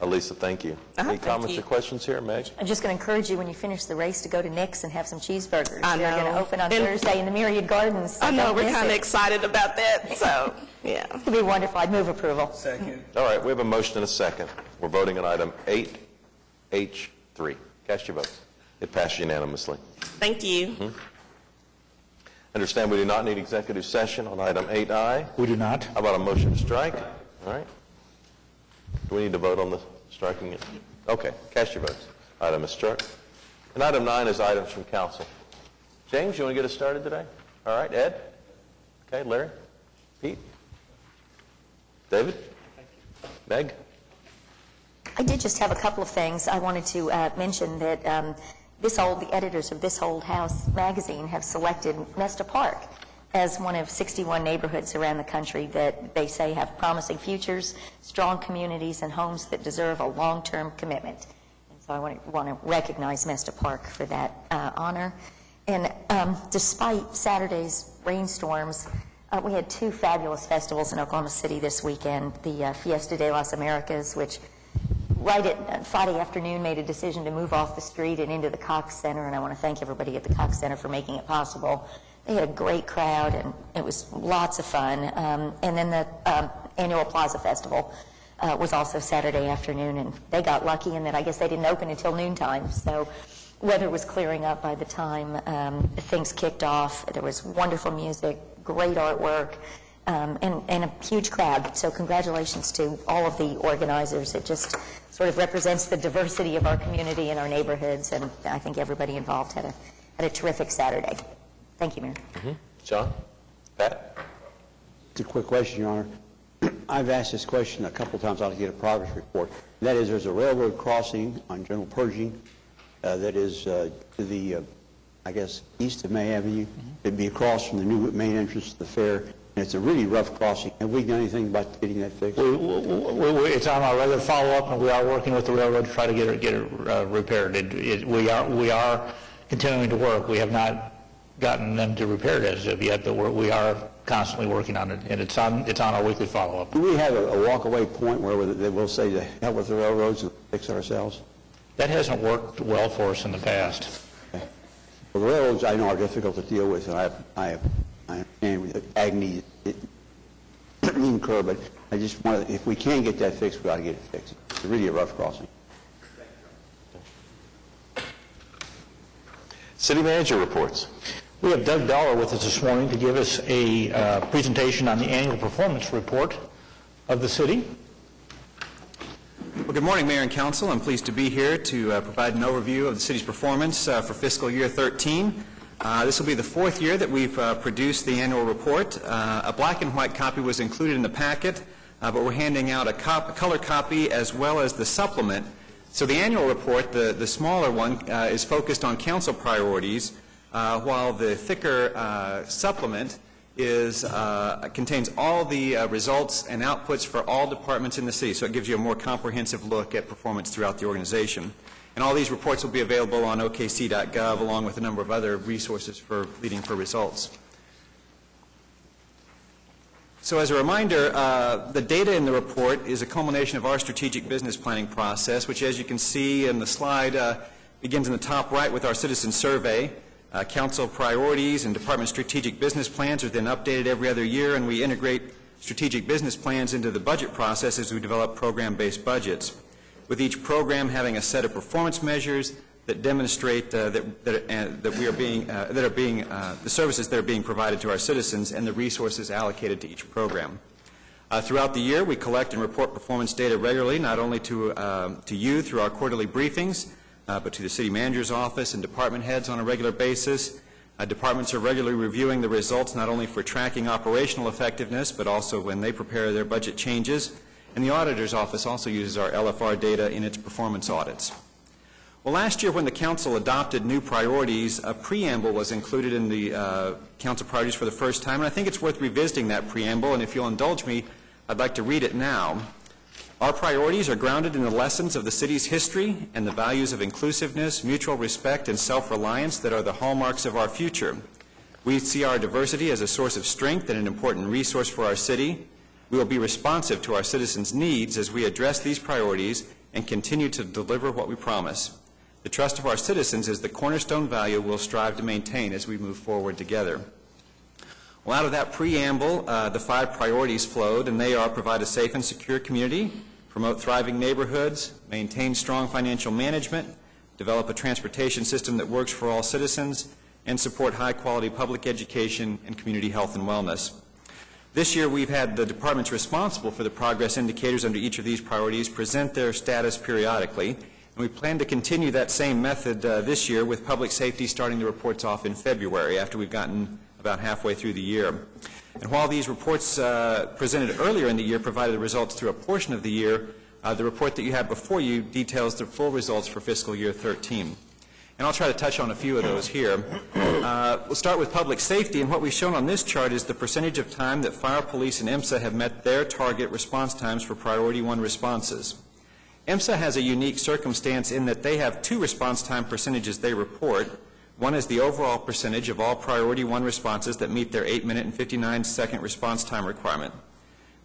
Speaker 1: Elisa, thank you. Any comments or questions here, Meg?
Speaker 13: I'm just going to encourage you when you finish the race to go to Nick's and have some cheeseburgers.
Speaker 21: I know.
Speaker 13: They're going to open on Thursday in the Myriad Gardens. So
Speaker 21: I know, we're
Speaker 13: don't miss
Speaker 21: kind of
Speaker 13: it.
Speaker 21: excited about that, so, yeah.
Speaker 13: It'll be wonderful. I'd move approval.
Speaker 20: Second.
Speaker 1: All right, we have a motion and a second. We're voting on item 8H3. Cast your votes. It passed unanimously.
Speaker 21: Thank you.
Speaker 1: Understand we do not need executive session on item 8I.
Speaker 9: We do not.
Speaker 1: How about a motion to strike? All right. Do we need to vote on the striking it? Okay, cast your votes. Item is struck. And item 9 is items from council. James, you want to get us started today? All right, Ed? Okay, Larry? Pete? David? Meg?
Speaker 13: I did just have a couple of things. I wanted to mention that the editors of This Old House magazine have selected Nesta Park as one of 61 neighborhoods around the country that they say have promising futures, strong communities, and homes that deserve a long-term commitment. And so I want to recognize Nesta Park for that honor. And despite Saturday's rainstorms, we had 2 fabulous festivals in Oklahoma City this weekend, the Fiesta de las Americas, which right at Friday afternoon, made a decision to move off the street and into the Cox Center, and I want to thank everybody at the Cox Center for making it possible. They had a great crowd, and it was lots of fun. And then the annual Plaza Festival was also Saturday afternoon, and they got lucky in that I guess they didn't open until noontime. So weather was clearing up by the time things kicked off. There was wonderful music, great artwork, and a huge crowd. So congratulations to all of the organizers. It just sort of represents the diversity of our community and our neighborhoods, and I think everybody involved had a terrific Saturday. Thank you, Mayor.
Speaker 1: John? Pat?
Speaker 10: It's a quick question, Your Honor. I've asked this question a couple times. I'll get a progress report. That is, there's a railroad crossing on General Pershing that is to the, I guess, east of May Avenue. It'd be across from the new main entrance to the fair, and it's a really rough crossing. Have we done anything about getting that fixed?
Speaker 9: It's on our regular follow-up, and we are working with the railroad to try to get it repaired. We are continuing to work. We have not gotten them to repair it as of yet, but we are constantly working on it, and it's on our weekly follow-up.
Speaker 10: Do we have a walk-away point where they will say to hell with the railroads and fix it ourselves?
Speaker 9: That hasn't worked well for us in the past.
Speaker 10: Okay. Well, the railroads, I know, are difficult to deal with, and I understand with agony incur, but I just want to, if we can get that fixed, we ought to get it fixed. It's really a rough crossing.
Speaker 1: City manager reports.
Speaker 9: We have Doug Dollar with us this morning to give us a presentation on the annual performance report of the city.
Speaker 2: Well, good morning, Mayor and Council. I'm pleased to be here to provide an overview of the city's performance for fiscal year 13. This will be the fourth year that we've produced the annual report. A black and white copy was included in the packet, but we're handing out a color copy as well as the supplement. So the annual report, the smaller one, is focused on council priorities, while the thicker supplement contains all the results and outputs for all departments in the city. So it gives you a more comprehensive look at performance throughout the organization. And all these reports will be available on okc.gov along with a number of other resources for leading for results. So as a reminder, the data in the report is a culmination of our strategic business planning process, which, as you can see in the slide, begins in the top right with our citizen survey. Council priorities and department strategic business plans are then updated every other year, and we integrate strategic business plans into the budget process as we develop program-based budgets, with each program having a set of performance measures that demonstrate the services that are being provided to our citizens and the resources allocated to each program. Throughout the year, we collect and report performance data regularly, not only to you through our quarterly briefings, but to the city manager's office and department heads on a regular basis. Departments are regularly reviewing the results not only for tracking operational effectiveness, but also when they prepare their budget changes. And the auditor's office also uses our LFR data in its performance audits. Well, last year when the council adopted new priorities, a preamble was included in the council priorities for the first time, and I think it's worth revisiting that preamble, and if you'll indulge me, I'd like to read it now. Our priorities are grounded in the lessons of the city's history and the values of inclusiveness, mutual respect, and self-reliance that are the hallmarks of our future. We see our diversity as a source of strength and an important resource for our city. We will be responsive to our citizens' needs as we address these priorities and continue to deliver what we promise. The trust of our citizens is the cornerstone value we'll strive to maintain as we move forward together. Well, out of that preamble, the 5 priorities flowed, and they are: provide a safe and secure community, promote thriving neighborhoods, maintain strong financial management, develop a transportation system that works for all citizens, and support high-quality public education and community health and wellness. This year, we've had the departments responsible for the progress indicators under each of these priorities present their status periodically, and we plan to continue that same method this year, with public safety starting the reports off in February after we've gotten about halfway through the year. And while these reports presented earlier in the year provided the results through a portion of the year, the report that you have before you details the full results for fiscal year 13. And I'll try to touch on a few of those here. We'll start with public safety, and what we've shown on this chart is the percentage of time that fire, police, and IMSA have met their target response times for Priority 1 responses. IMSA has a unique circumstance in that they have 2 response time percentages they report. One is the overall percentage of all Priority 1 responses that meet their 8-minute and 59-second response time requirement.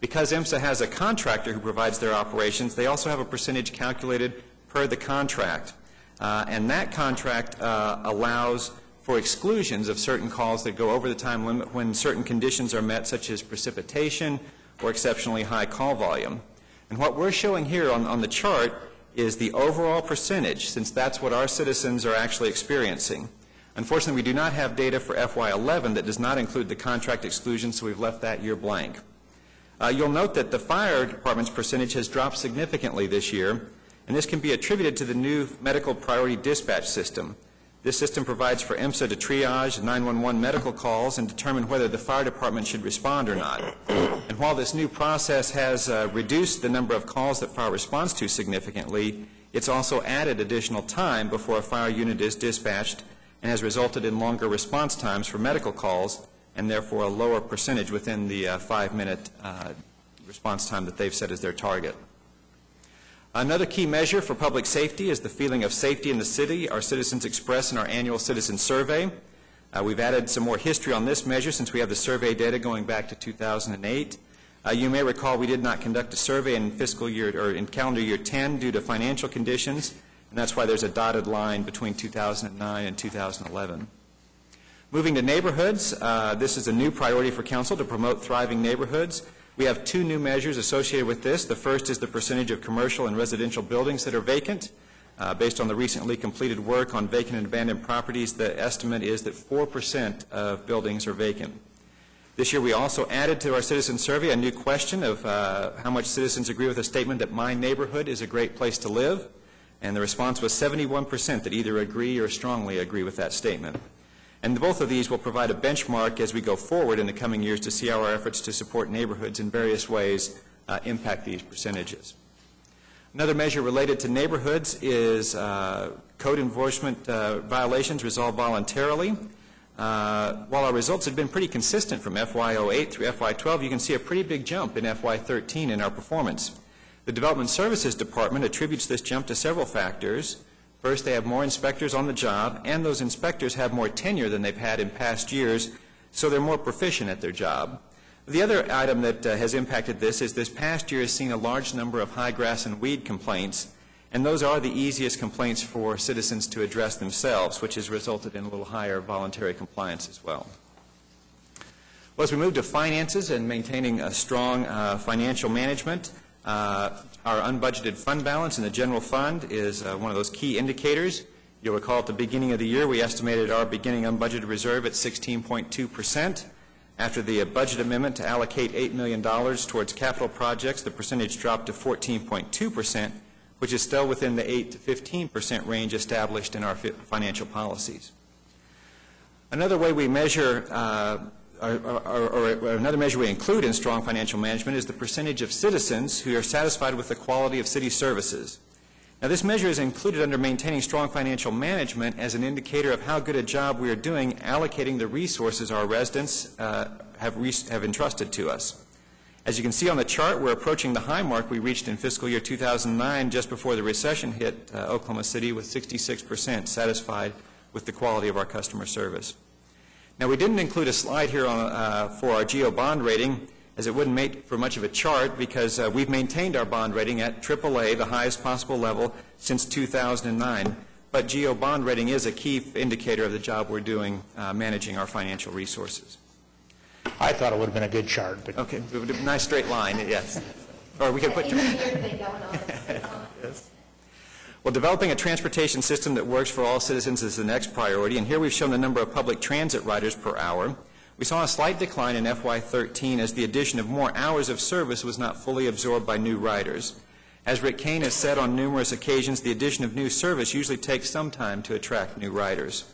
Speaker 2: Because IMSA has a contractor who provides their operations, they also have a percentage calculated per the contract. And that contract allows for exclusions of certain calls that go over the time limit when certain conditions are met, such as precipitation or exceptionally high call volume. And what we're showing here on the chart is the overall percentage, since that's what our citizens are actually experiencing. Unfortunately, we do not have data for FY11 that does not include the contract exclusion, so we've left that year blank. You'll note that the fire department's percentage has dropped significantly this year, and this can be attributed to the new medical priority dispatch system. This system provides for IMSA to triage 911 medical calls and determine whether the fire department should respond or not. And while this new process has reduced the number of calls that fire responds to significantly, it's also added additional time before a fire unit is dispatched and has resulted in longer response times for medical calls and therefore a lower percentage within the 5-minute response time that they've set as their target. Another key measure for public safety is the feeling of safety in the city our citizens express in our annual citizen survey. We've added some more history on this measure since we have the survey data going back to 2008. You may recall we did not conduct a survey in calendar year 10 due to financial conditions, and that's why there's a dotted line between 2009 and 2011. Moving to neighborhoods, this is a new priority for council to promote thriving neighborhoods. We have 2 new measures associated with this. The first is the percentage of commercial and residential buildings that are vacant. Based on the recently completed work on vacant and abandoned properties, the estimate is that 4% of buildings are vacant. This year we also added to our citizen survey a new question of how much citizens agree with the statement that my neighborhood is a great place to live, and the response was 71% that either agree or strongly agree with that statement. And both of these will provide a benchmark as we go forward in the coming years to see how our efforts to support neighborhoods in various ways impact these percentages. Another measure related to neighborhoods is code enforcement violations resolved voluntarily. While our results have been pretty consistent from FY08 through FY12, you can see a pretty big jump in FY13 in our performance. The Development Services Department attributes this jump to several factors. First, they have more inspectors on the job, and those inspectors have more tenure than they've had in past years, so they're more proficient at their job. The other item that has impacted this is this past year has seen a large number of high grass and weed complaints, and those are the easiest complaints for citizens to address themselves, which has resulted in a little higher voluntary compliance as well. Well, as we move to finances and maintaining a strong financial management, our unbudgeted fund balance in the general fund is one of those key indicators. You'll recall at the beginning of the year we estimated our beginning unbudgeted reserve at 16.2%. After the budget amendment to allocate $8 million towards capital projects, the percentage dropped to 14.2%, which is still within the 8 to 15% range established in our financial policies. Another way we measure another measure we include in strong financial management is the percentage of citizens who are satisfied with the quality of city services. Now, this measure is included under maintaining strong financial management as an indicator of how good a job we are doing allocating the resources our residents have entrusted to us. As you can see on the chart, we're approaching the high mark we reached in fiscal year 2009 just before the recession hit Oklahoma City, with 66% satisfied with the quality of our customer service. Now, we didn't include a slide here for our GEO bond rating, as it wouldn't make for much of a chart, because we've maintained our bond rating at AAA, the highest possible level, since 2009. But GEO bond rating is a key indicator of the job we're doing managing our financial resources.
Speaker 9: I thought it would have been a good chart. But
Speaker 2: okay, nice straight line, yes. Or we could put... Yes. Well, developing a transportation system that works for all citizens is the next priority, and here we've shown the number of public transit riders per hour. We saw a slight decline in FY13 as the addition of more hours of service was not fully absorbed by new riders. As Rick Kane has said on numerous occasions, the addition of new service usually takes some time to attract new riders.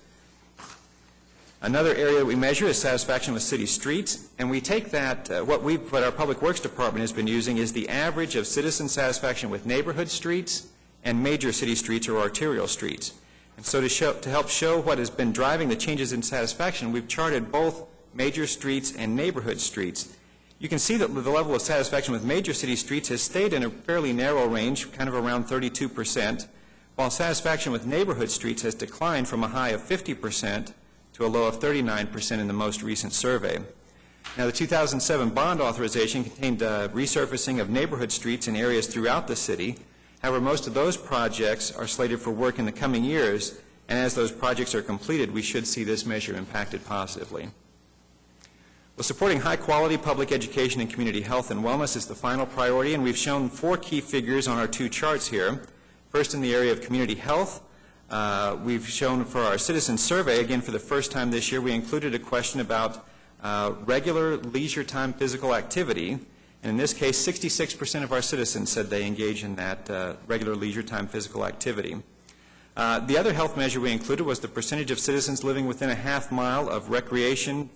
Speaker 2: Another area that we measure is satisfaction with city streets, and we take that, what our Public Works Department has been using is the average of citizen satisfaction with neighborhood streets and major city streets or arterial streets. And so to help show what has been driving the changes in satisfaction, we've charted both major streets and neighborhood streets. You can see that the level of satisfaction with major city streets has stayed in a fairly narrow range, kind of around 32%, while satisfaction with neighborhood streets has declined from a high of 50% to a low of 39% in the most recent survey. Now, the 2007 bond authorization contained resurfacing of neighborhood streets in areas throughout the city. However, most of those projects are slated for work in the coming years, and as those projects are completed, we should see this measure impacted positively. Well, supporting high-quality public education and community health and wellness is the final priority, and we've shown 4 key figures on our 2 charts here. First, in the area of community health, we've shown for our citizen survey, again for the first time this year, we included a question about regular leisure time physical activity, and in this case 66% of our citizens said they engage in that regular leisure time physical activity. The other health measure we included was the percentage of citizens living within a half mile of recreation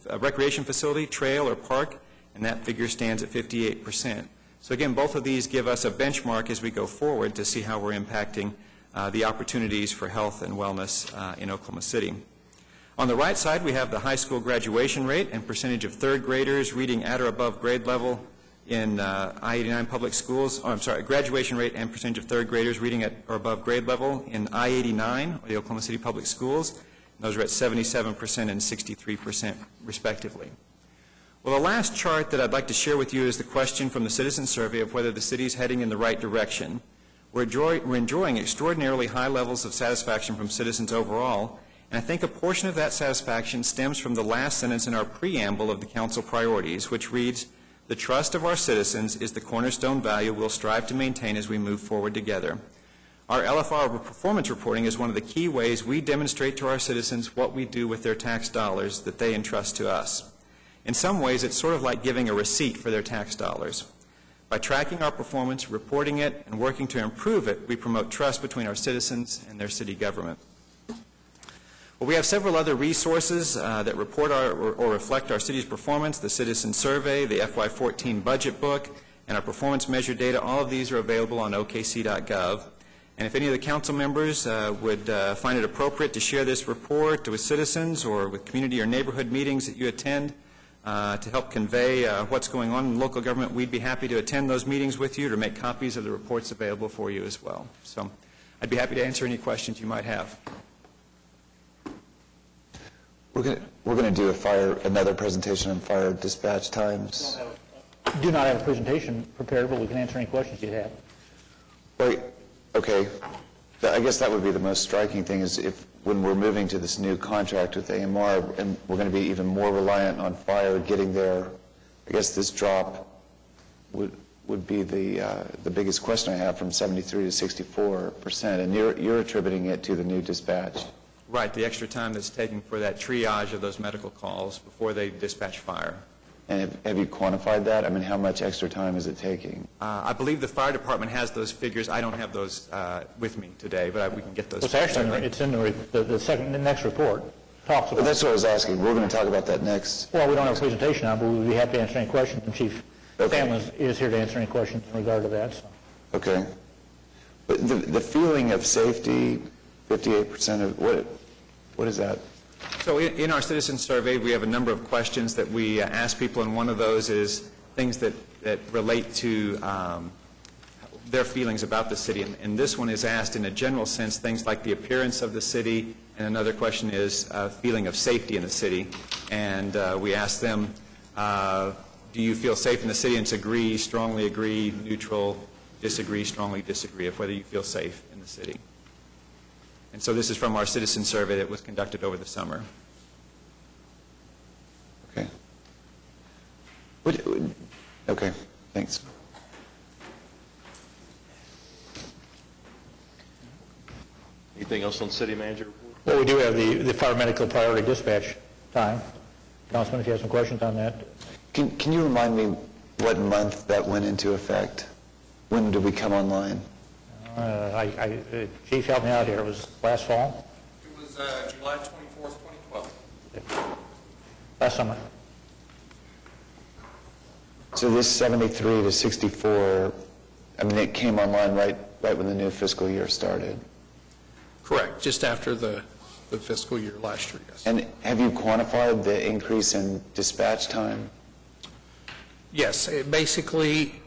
Speaker 2: facility, trail, or park, and that figure stands at 58%. So again, both of these give us a benchmark as we go forward to see how we're impacting the opportunities for health and wellness in Oklahoma City. On the right side, we have the high school graduation rate and percentage of third graders reading at or above grade level in I-89 public schools. Graduation rate and percentage of third graders reading at or above grade level in I-89, or the Oklahoma City public schools. Those are at 77% and 63% respectively. Well, the last chart that I'd like to share with you is the question from the citizen survey of whether the city is heading in the right direction. We're enjoying extraordinarily high levels of satisfaction from citizens overall, and I think a portion of that satisfaction stems from the last sentence in our preamble of the council priorities, which reads, "The trust of our citizens is the cornerstone value we'll strive to maintain as we move forward together." Our LFR performance reporting is one of the key ways we demonstrate to our citizens what we do with their tax dollars that they entrust to us. In some ways, it's sort of like giving a receipt for their tax dollars. By tracking our performance, reporting it, and working to improve it, we promote trust between our citizens and their city government. Well, we have several other resources that report or reflect our city's performance: the citizen survey, the FY14 budget book, and our performance measure data. All of these are available on okc.gov. And if any of the council members would find it appropriate to share this report with citizens or with community or neighborhood meetings that you attend to help convey what's going on in local government, we'd be happy to attend those meetings with you to make copies of the reports available for you as well. So I'd be happy to answer any questions you might have.
Speaker 5: We're going to do another presentation on fire dispatch times.
Speaker 9: We do not have a presentation prepared, but we can answer any questions you have.
Speaker 5: Right. Okay. I guess that would be the most striking thing is if when we're moving to this new contract with AMR and we're going to be even more reliant on fire getting there, I guess this drop would be the biggest question I have from 73 to 64%, and you're attributing it to the new dispatch.
Speaker 2: Right, the extra time that's taken for that triage of those medical calls before they dispatch fire.
Speaker 5: And have you quantified that? I mean, how much extra time is it taking?
Speaker 2: I believe the fire department has those figures. I don't have those with me today, but we can get those.
Speaker 9: It's actually it's in the next report. Talks about.
Speaker 5: But that's what I was asking. We're going to talk about that next.
Speaker 9: Well, we don't have a presentation now, but we'd be happy to answer any questions. And Chief Sandlin is here to answer any questions in regard to that. So.
Speaker 5: Okay. But the feeling of safety, 58% of what is that?
Speaker 2: So in our citizen survey, we have a number of questions that we ask people, and one of those is things that relate to their feelings about the city. And this one is asked in a general sense, things like the appearance of the city, and another question is feeling of safety in the city. And we ask them, do you feel safe in the city? And it's agree, strongly agree, neutral, disagree, strongly disagree, of whether you feel safe in the city. And so this is from our citizen survey that was conducted over the summer.
Speaker 5: Okay. Okay, thanks.
Speaker 1: Anything else on city manager report?
Speaker 9: Well, we do have the fire medical priority dispatch time. Councilman, if you have some questions on that.
Speaker 5: Can you remind me what month that went into effect? When did we come online?
Speaker 9: Chief, help me out here. It was last fall?
Speaker 22: It was July 24th, 2012.
Speaker 9: Last summer.
Speaker 5: So this 73 to 64, I mean, it came online right when the new fiscal year started.
Speaker 22: Correct, just after the fiscal year last year, yes.
Speaker 5: And have you quantified the increase in dispatch time?
Speaker 22: Yes, basically,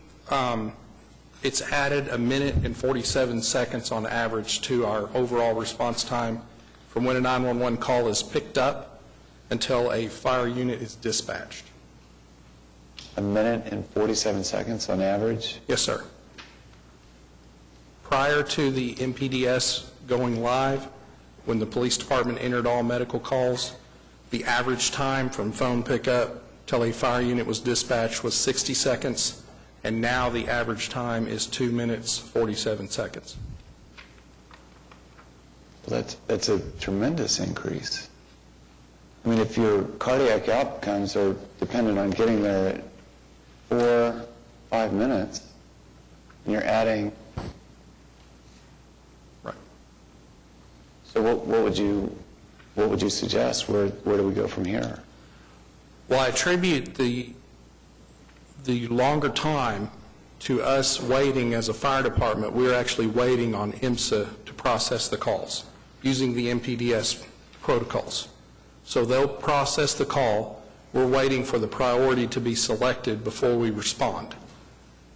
Speaker 22: it's added 1 minute and 47 seconds on average to our overall response time from when a 911 call is picked up until a fire unit is dispatched.
Speaker 5: A minute and 47 seconds on average?
Speaker 22: Yes, sir. Prior to the MPDS going live, when the police department entered all medical calls, the average time from phone pickup till a fire unit was dispatched was 60 seconds, and now the average time is 2 minutes, 47 seconds.
Speaker 5: Well, that's a tremendous increase. I mean, if your cardiac outcomes are dependent on getting there at 4, 5 minutes, and you're adding...
Speaker 22: Right.
Speaker 5: So what would you suggest? Where do we go from here?
Speaker 22: Well, I attribute the longer time to us waiting as a fire department. We're actually waiting on IMSA to process the calls using the MPDS protocols. So they'll process the call. We're waiting for the priority to be selected before we respond.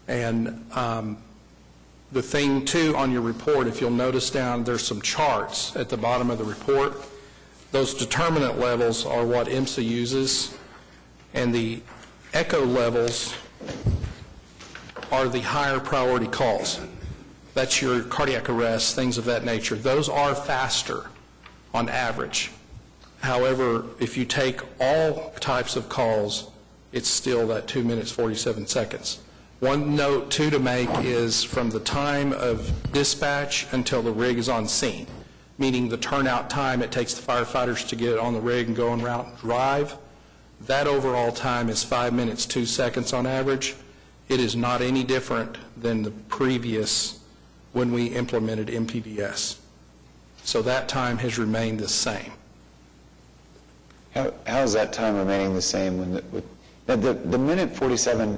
Speaker 22: And the thing, too, on your report, if you'll notice down, there's some charts at the bottom of the report. Those determinant levels are what IMSA uses, and the echo levels are the higher priority calls. That's your cardiac arrest, things of that nature. Those are faster on average. However, if you take all types of calls, it's still that 2 minutes, 47 seconds. One note, too, to make is from the time of dispatch until the rig is on scene, meaning the turnout time it takes the firefighters to get on the rig and go en route and drive, that overall time is 5 minutes, 2 seconds on average. It is not any different than the previous when we implemented MPDS. So that time has remained the same.
Speaker 5: How is that time remaining the same when the minute 47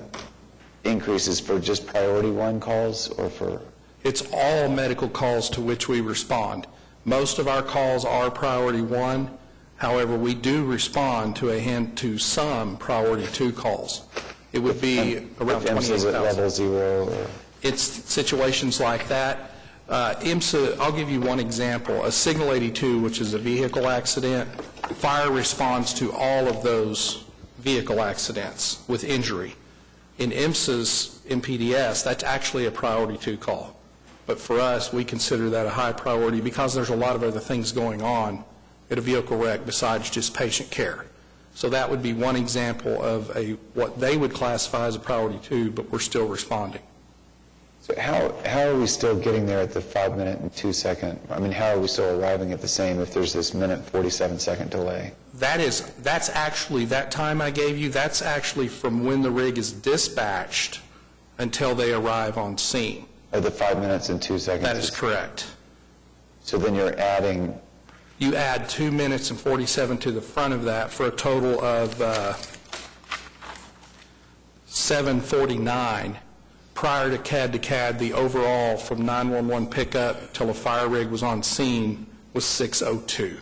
Speaker 5: increases for just priority 1 calls or for?
Speaker 22: It's all medical calls to which we respond. Most of our calls are priority 1. However, we do respond to some priority 2 calls. It would be around 28,000.
Speaker 5: At level 0? Or?
Speaker 22: It's situations like that. IMSA, I'll give you one example. A Signal 82, which is a vehicle accident, fire responds to all of those vehicle accidents with injury. In IMSA's MPDS, that's actually a priority 2 call. But for us, we consider that a high priority because there's a lot of other things going on at a vehicle wreck besides just patient care. So that would be one example of what they would classify as a priority 2, but we're still responding.
Speaker 5: So how are we still getting there at the 5 minute and 2 second? I mean, how are we still arriving at the same if there's this minute 47 second delay?
Speaker 22: That's actually, that time I gave you, that's actually from when the rig is dispatched until they arrive on scene.
Speaker 5: The 5 minutes and 2 seconds?
Speaker 22: That is correct.
Speaker 5: So then you're adding?
Speaker 22: You add 2 minutes and 47 to the front of that for a total of 7:49. Prior to CAD, the overall from 911 pickup till a fire rig was on scene was 6:02.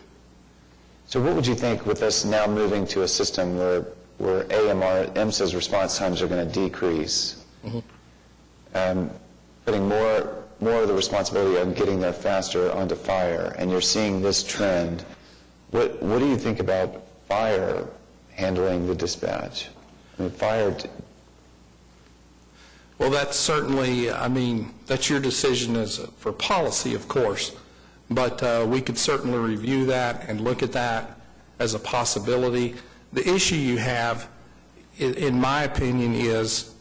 Speaker 5: So what would you think with us now moving to a system where IMSA's response times are going to decrease, putting more of the responsibility on getting there faster onto fire, and you're seeing this trend, what do you think about fire handling the dispatch? I mean, fire...
Speaker 22: Well, that's certainly, I mean, that's your decision for policy, of course, but we could certainly review that and look at that as a possibility. The issue you have, in my opinion, is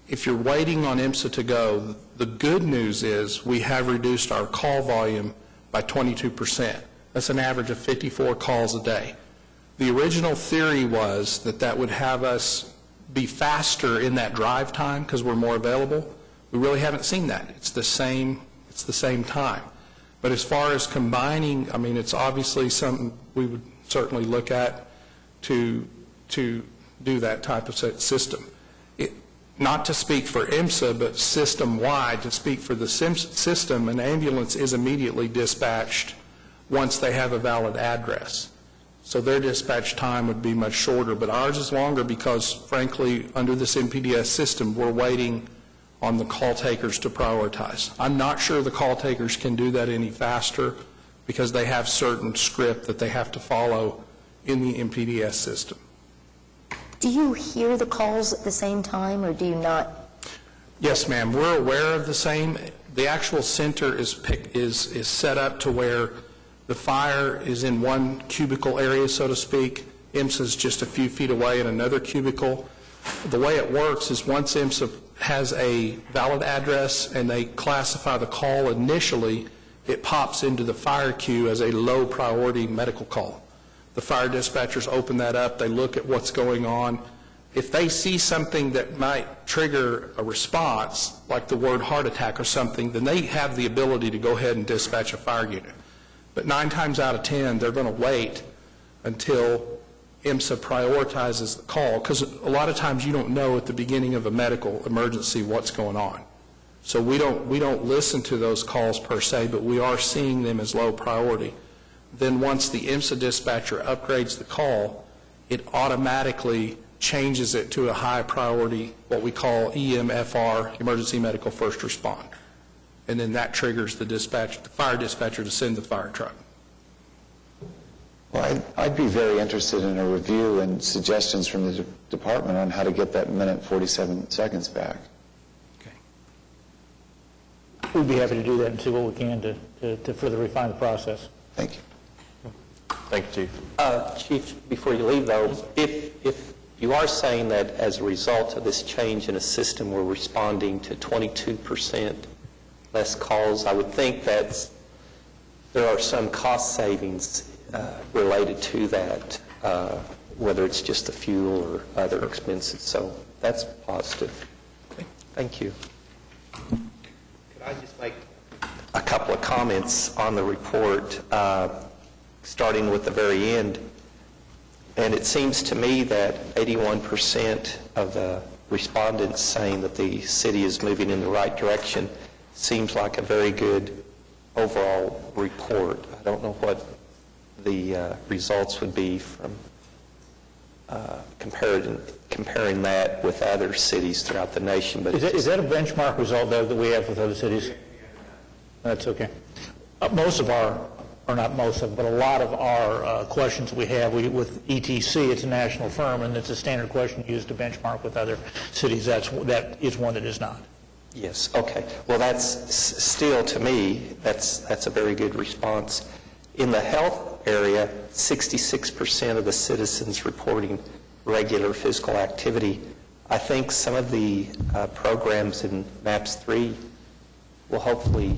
Speaker 22: if you're waiting on IMSA to go, the good news is we have reduced our call volume by 22%. That's an average of 54 calls a day. The original theory was that would have us be faster in that drive time because we're more available. We really haven't seen that. It's the same time. But as far as combining, I mean, it's obviously something we would certainly look at to do that type of system. Not to speak for IMSA, but system-wide, to speak for the system, an ambulance is immediately dispatched once they have a valid address. So their dispatch time would be much shorter, but ours is longer because, frankly, under this MPDS system, we're waiting on the call takers to prioritize. I'm not sure the call takers can do that any faster because they have certain script that they have to follow in the MPDS system.
Speaker 13: Do you hear the calls at the same time, or do you not?
Speaker 22: Yes, ma'am. We're aware of the same. The actual center is set up to where the fire is in one cubicle area, so to speak. IMSA's just a few feet away in another cubicle. The way it works is once IMSA has a valid address and they classify the call initially, it pops into the fire queue as a low priority medical call. The fire dispatchers open that up, they look at what's going on. If they see something that might trigger a response, like the word heart attack or something, then they have the ability to go ahead and dispatch a fire unit. But 9 times out of 10, they're going to wait until IMSA prioritizes the call, because a lot of times you don't know at the beginning of a medical emergency what's going on. So we don't listen to those calls per se, but we are seeing them as low priority. Then once the IMSA dispatcher upgrades the call, it automatically changes it to a high priority, what we call EMFR, Emergency Medical First Respond. And then that triggers the fire dispatcher to send the fire truck.
Speaker 5: Well, I'd be very interested in a review and suggestions from the department on how to get that minute 47 seconds back.
Speaker 9: We'd be happy to do that and see what we can to further refine the process.
Speaker 5: Thank you.
Speaker 1: Thank you, Chief.
Speaker 17: Chief, before you leave, though, if you are saying that as a result of this change in a system, we're responding to 22% less calls, I would think that there are some cost savings related to that, whether it's just the fuel or other expenses. So that's positive. Thank you. Could I just make a couple of comments on the report, starting with the very end? And it seems to me that 81% of the respondents saying that the city is moving in the right direction seems like a very good overall report. I don't know what the results would be from comparing that with other cities throughout the nation. But
Speaker 9: Is that a benchmark result, though, that we have with other cities? That's okay. Most of our, or not most of, but a lot of our questions we have with ETC, it's a national firm, and it's a standard question used to benchmark with other cities. That is one that is not.
Speaker 17: Yes, okay. Well, that's still, to me, that's a very good response. In the health area, 66% of the citizens reporting regular physical activity. I think some of the programs in MAPS 3 will hopefully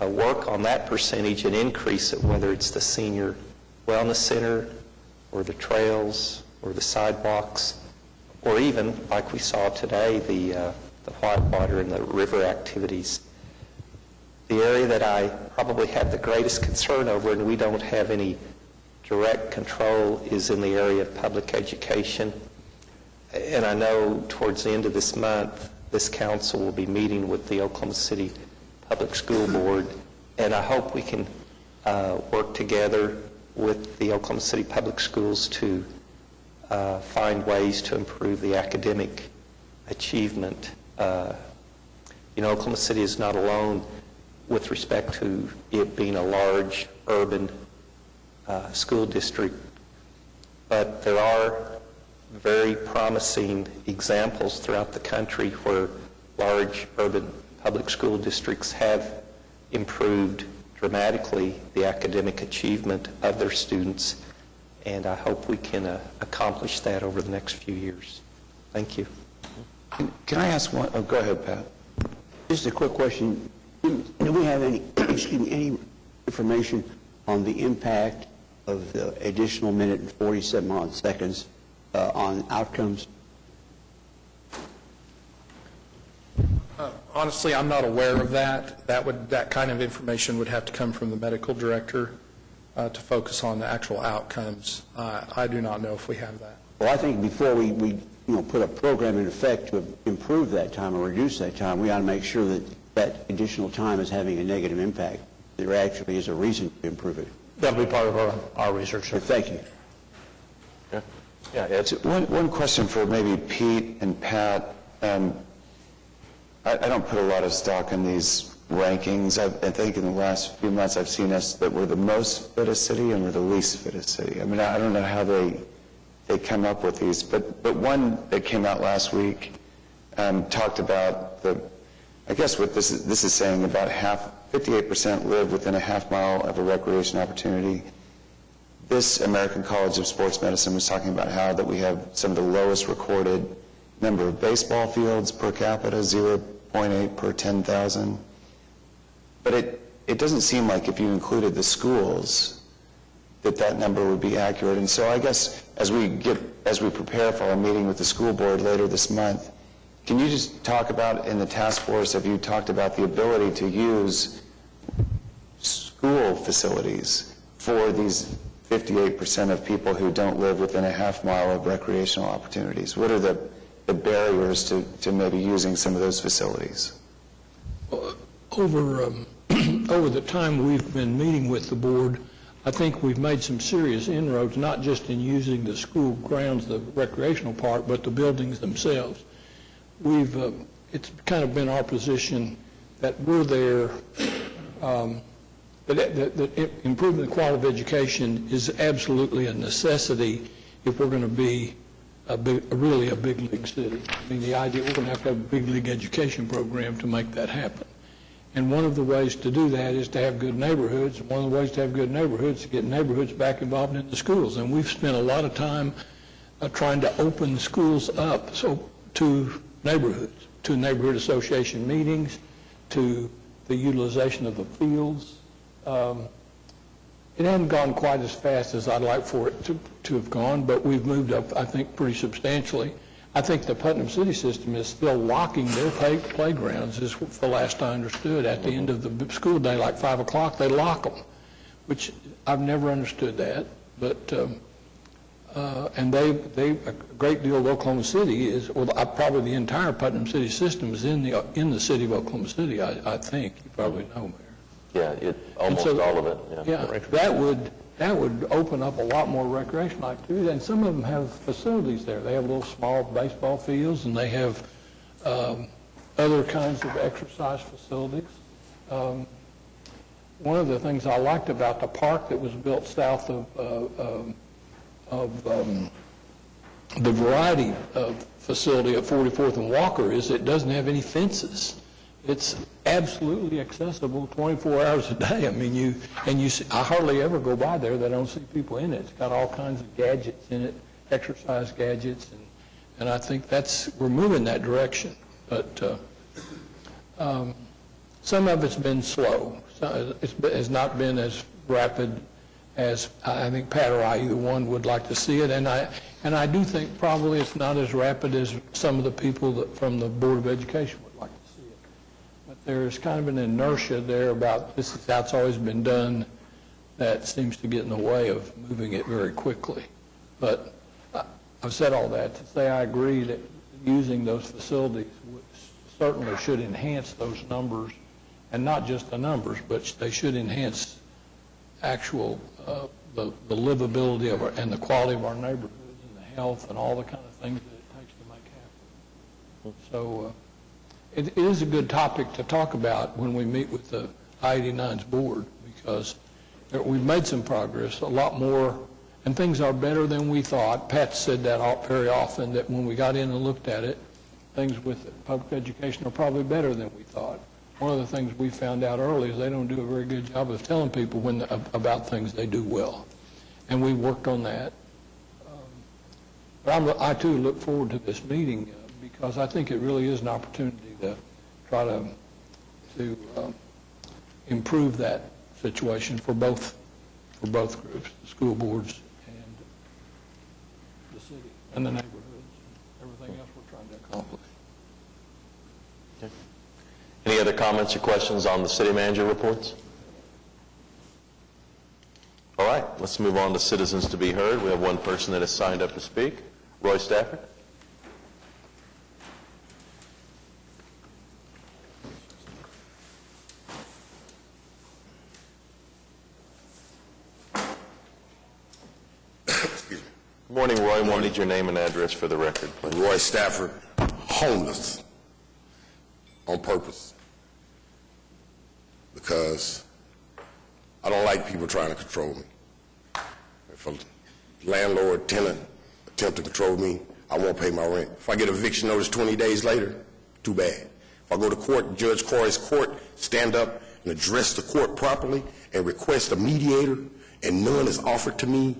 Speaker 17: work on that percentage and increase it, whether it's the senior wellness center or the trails or the sidewalks, or even, like we saw today, the whitewater and the river activities. The area that I probably have the greatest concern over, and we don't have any direct control, is in the area of public education. And I know towards the end of this month, this council will be meeting with the Oklahoma City Public School Board, and I hope we can work together with the Oklahoma City Public Schools to find ways to improve the academic achievement. Oklahoma City is not alone with respect to it being a large urban school district, but there are very promising examples throughout the country where large urban public school districts have improved dramatically the academic achievement of their students, and I hope we can accomplish that over the next few years. Thank you.
Speaker 5: Can I ask one? Oh, go ahead, Pat.
Speaker 10: Just a quick question. Do we have any, any information on the impact of the additional minute and 47 seconds on outcomes?
Speaker 22: Honestly, I'm not aware of that. That kind of information would have to come from the medical director to focus on the actual outcomes. I do not know if we have that.
Speaker 10: Well, I think before we put a program in effect to improve that time or reduce that time, we ought to make sure that that additional time is having a negative impact. There actually is a reason to improve it.
Speaker 9: That'll be part of our research. Sir.
Speaker 10: Thank you.
Speaker 5: Yeah, it's one question for maybe Pete and Pat. I don't put a lot of stock in these rankings. I think in the last few months I've seen us that we're the most fittest city and we're the least fittest city. I mean, I don't know how they they come up with these. But one that came out last week talked about I guess what this is saying, about 58% live within a half mile of a recreation opportunity. This American College of Sports Medicine was talking about how that we have some of the lowest recorded number of baseball fields per capita, 0.8 per 10,000. But it doesn't seem like if you included the schools that number would be accurate. And so I guess as we prepare for our meeting with the school board later this month, can you just talk about, in the task force, have you talked about the ability to use school facilities for these 58% of people who don't live within a half mile of recreational opportunities? What are the barriers to maybe using some of those facilities?
Speaker 4: Over the time we've been meeting with the board, I think we've made some serious inroads, not just in using the school grounds, the recreational part, but the buildings themselves. It's kind of been our position that we're there, that improving the quality of education is absolutely a necessity if we're going to be really a big league city. I mean, the idea we're going to have a big league education program to make that happen. And one of the ways to do that is to have good neighborhoods. And one of the ways to have good neighborhoods is to get neighborhoods back involved in the schools. And we've spent a lot of time trying to open schools up to neighborhoods, to neighborhood association meetings, to the utilization of the fields. It hasn't gone quite as fast as I'd like for it to have gone, but we've moved up, I think, pretty substantially. I think the Putnam City system is still locking their playgrounds, is the last I understood. At the end of the school day, like 5 o'clock, they lock them, which I've never understood that. But and a great deal of Oklahoma City is, well, probably the entire Putnam City system is in the city of Oklahoma City. I think you probably know, Mayor.
Speaker 1: Yeah, almost all of it.
Speaker 4: Yeah, that would open up a lot more recreational activity, and some of them have facilities there. They have little small baseball fields, and they have other kinds of exercise facilities. One of the things I liked about the park that was built south of the Variety facility at 44th and Walker is it doesn't have any fences. It's absolutely accessible 24 hours a day. I mean, I hardly ever go by there that I don't see people in it. It's got all kinds of gadgets in it, exercise gadgets, and I think we're moving that direction. But some of it's been slow. It has not been as rapid as I think Pat or I, either one, would like to see it. And I do think probably it's not as rapid as some of the people from the Board of Education would like to see it. But there's kind of an inertia there about this is how it's always been done that seems to get in the way of moving it very quickly. But I've said all that to say I agree that using those facilities certainly should enhance those numbers, and not just the numbers, but they should enhance actual the livability of and the quality of our neighborhoods and the health and all the kind of things that it takes to make happen. So it is a good topic to talk about when we meet with the I-89's board, because we've made some progress, a lot more, and things are better than we thought. Pat said that very often, that when we got in and looked at it, things with public education are probably better than we thought. One of the things we found out early is they don't do a very good job of telling people about things they do well. And we worked on that. But I too look forward to this meeting because I think it really is an opportunity to try to improve that situation for both groups, the school boards and the city and the neighborhoods and everything else we're trying to accomplish.
Speaker 1: Any other comments or questions on the city manager reports? All right, let's move on to citizens to be heard. We have one person that has signed up to speak. Roy Stafford.
Speaker 6: Excuse me.
Speaker 1: Good morning, Roy. We'll need your name and address for the record, please.
Speaker 6: Roy Stafford, homeless on purpose, because I don't like people trying to control me. If a landlord, tenant attempt to control me, I won't pay my rent. If I get eviction notice 20 days later, too bad. If I go to court, Judge Corey's court, stand up and address the court properly and request a mediator, and none is offered to me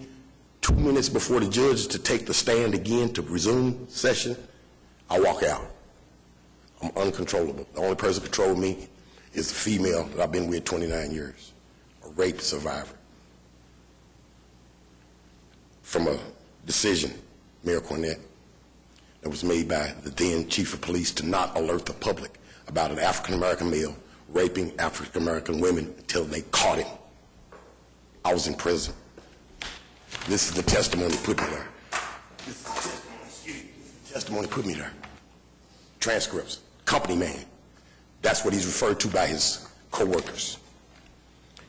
Speaker 6: 2 minutes before the judge to take the stand again to resume session, I walk out. I'm uncontrollable. The only person controlling me is the female that I've been with 29 years, a rape survivor. From a decision, Mayor Cornett, that was made by the then chief of police to not alert the public about an African-American male raping African-American women until they caught him. I was in prison. This is the testimony that put me there. This is the testimony put me there. Transcripts, company man. That's what he's referred to by his co-workers.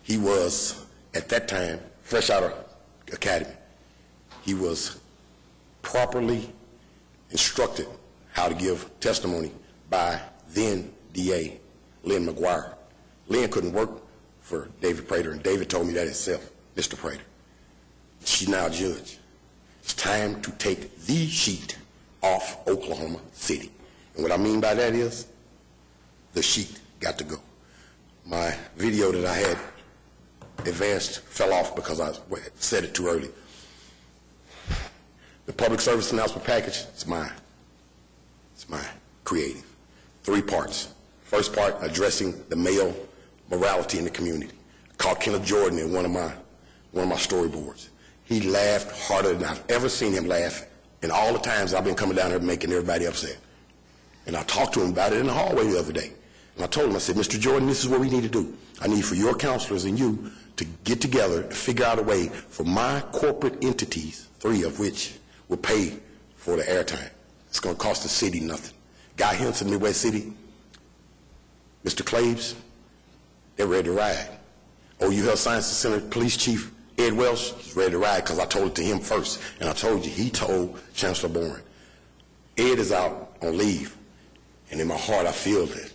Speaker 6: He was, at that time, fresh out of academy. He was properly instructed how to give testimony by then DA Lynn McGuire. Lynn couldn't work for David Prater, and David told me that himself, Mr. Prater. She's now a judge. It's time to take the sheet off Oklahoma City. And what I mean by that is, the sheet got to go. My video that I had advanced fell off because I said it too early. The public service announcement package, it's mine. It's mine, creative. 3 parts. First part, addressing the male morality in the community. I caught Kenneth Jordan in one of my storyboards. He laughed harder than I've ever seen him laugh in all the times I've been coming down here making everybody upset. And I talked to him about it in the hallway the other day. And I told him, I said, Mr. Jordan, this is what we need to do. I need for your counselors and you to get together and figure out a way for my corporate entities, 3 of which will pay for the airtime. It's going to cost the city nothing. Guy Henson, Midwest City, Mr. Claves, they're ready to ride. OU Health Sciences Center Police Chief Ed Welsh, he's ready to ride because I told it to him first. And I told you, he told Chancellor Boren. Ed is out on leave. And in my heart, I feel that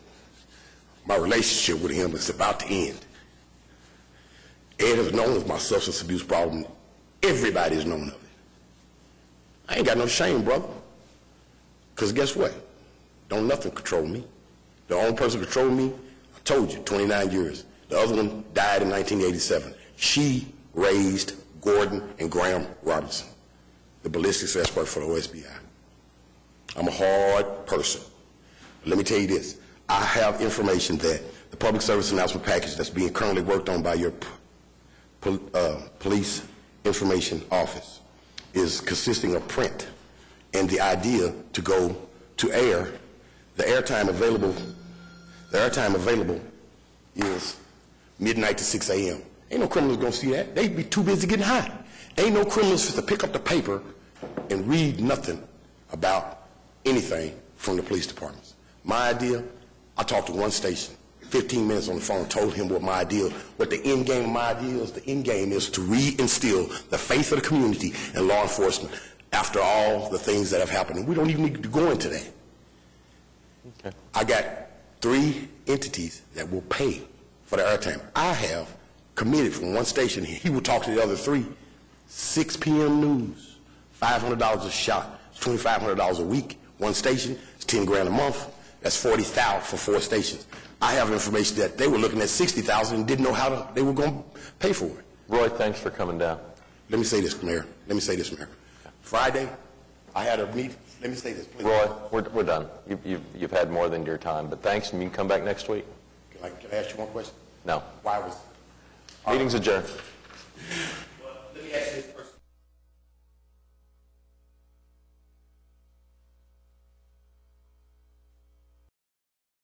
Speaker 6: my relationship with him is about to end. Ed has known of my substance abuse problem. Everybody has known of it. I ain't got no shame, brother. Because guess what? Don't nothing control me. The only person controlling me, I told you, 29 years. The other one died in 1987. She raised Gordon and Graham Robinson, the ballistics expert for the OSBI. I'm a hard person. But let me tell you this. I have information that the public service announcement package that's being currently worked on by your police information office is consisting of print and the idea to go to air. The airtime available is midnight to 6 a.m. Ain't no criminals gonna see that. They'd be too busy getting high. Ain't no criminals to pick up the paper and read nothing about anything from the police departments. My idea, I talked to one station, 15 minutes on the phone, told him what my idea, what the end game of my idea is. The end game is to reinstill the faith of the community and law enforcement after all the things that have happened. And we don't even need to go into that. Okay. I got 3 entities that will pay for the airtime. I have committed from one station, he will talk to the other 3, 6 p.m. news, $500 a shot, it's $2,500 a week. One station, it's $10,000 a month. That's $40,000 for 4 stations. I have information that they were looking at $60,000 and didn't know how they were going to pay for it.
Speaker 1: Roy, thanks for coming down.
Speaker 6: Let me say this, Mayor. Friday, I had a meeting. Let me say this, please.
Speaker 1: Roy, we're done. You've had more than your time, but thanks, and you can come back next week.
Speaker 6: Can I ask you one question?
Speaker 1: No.
Speaker 6: Why was...
Speaker 1: Meeting's adjourned.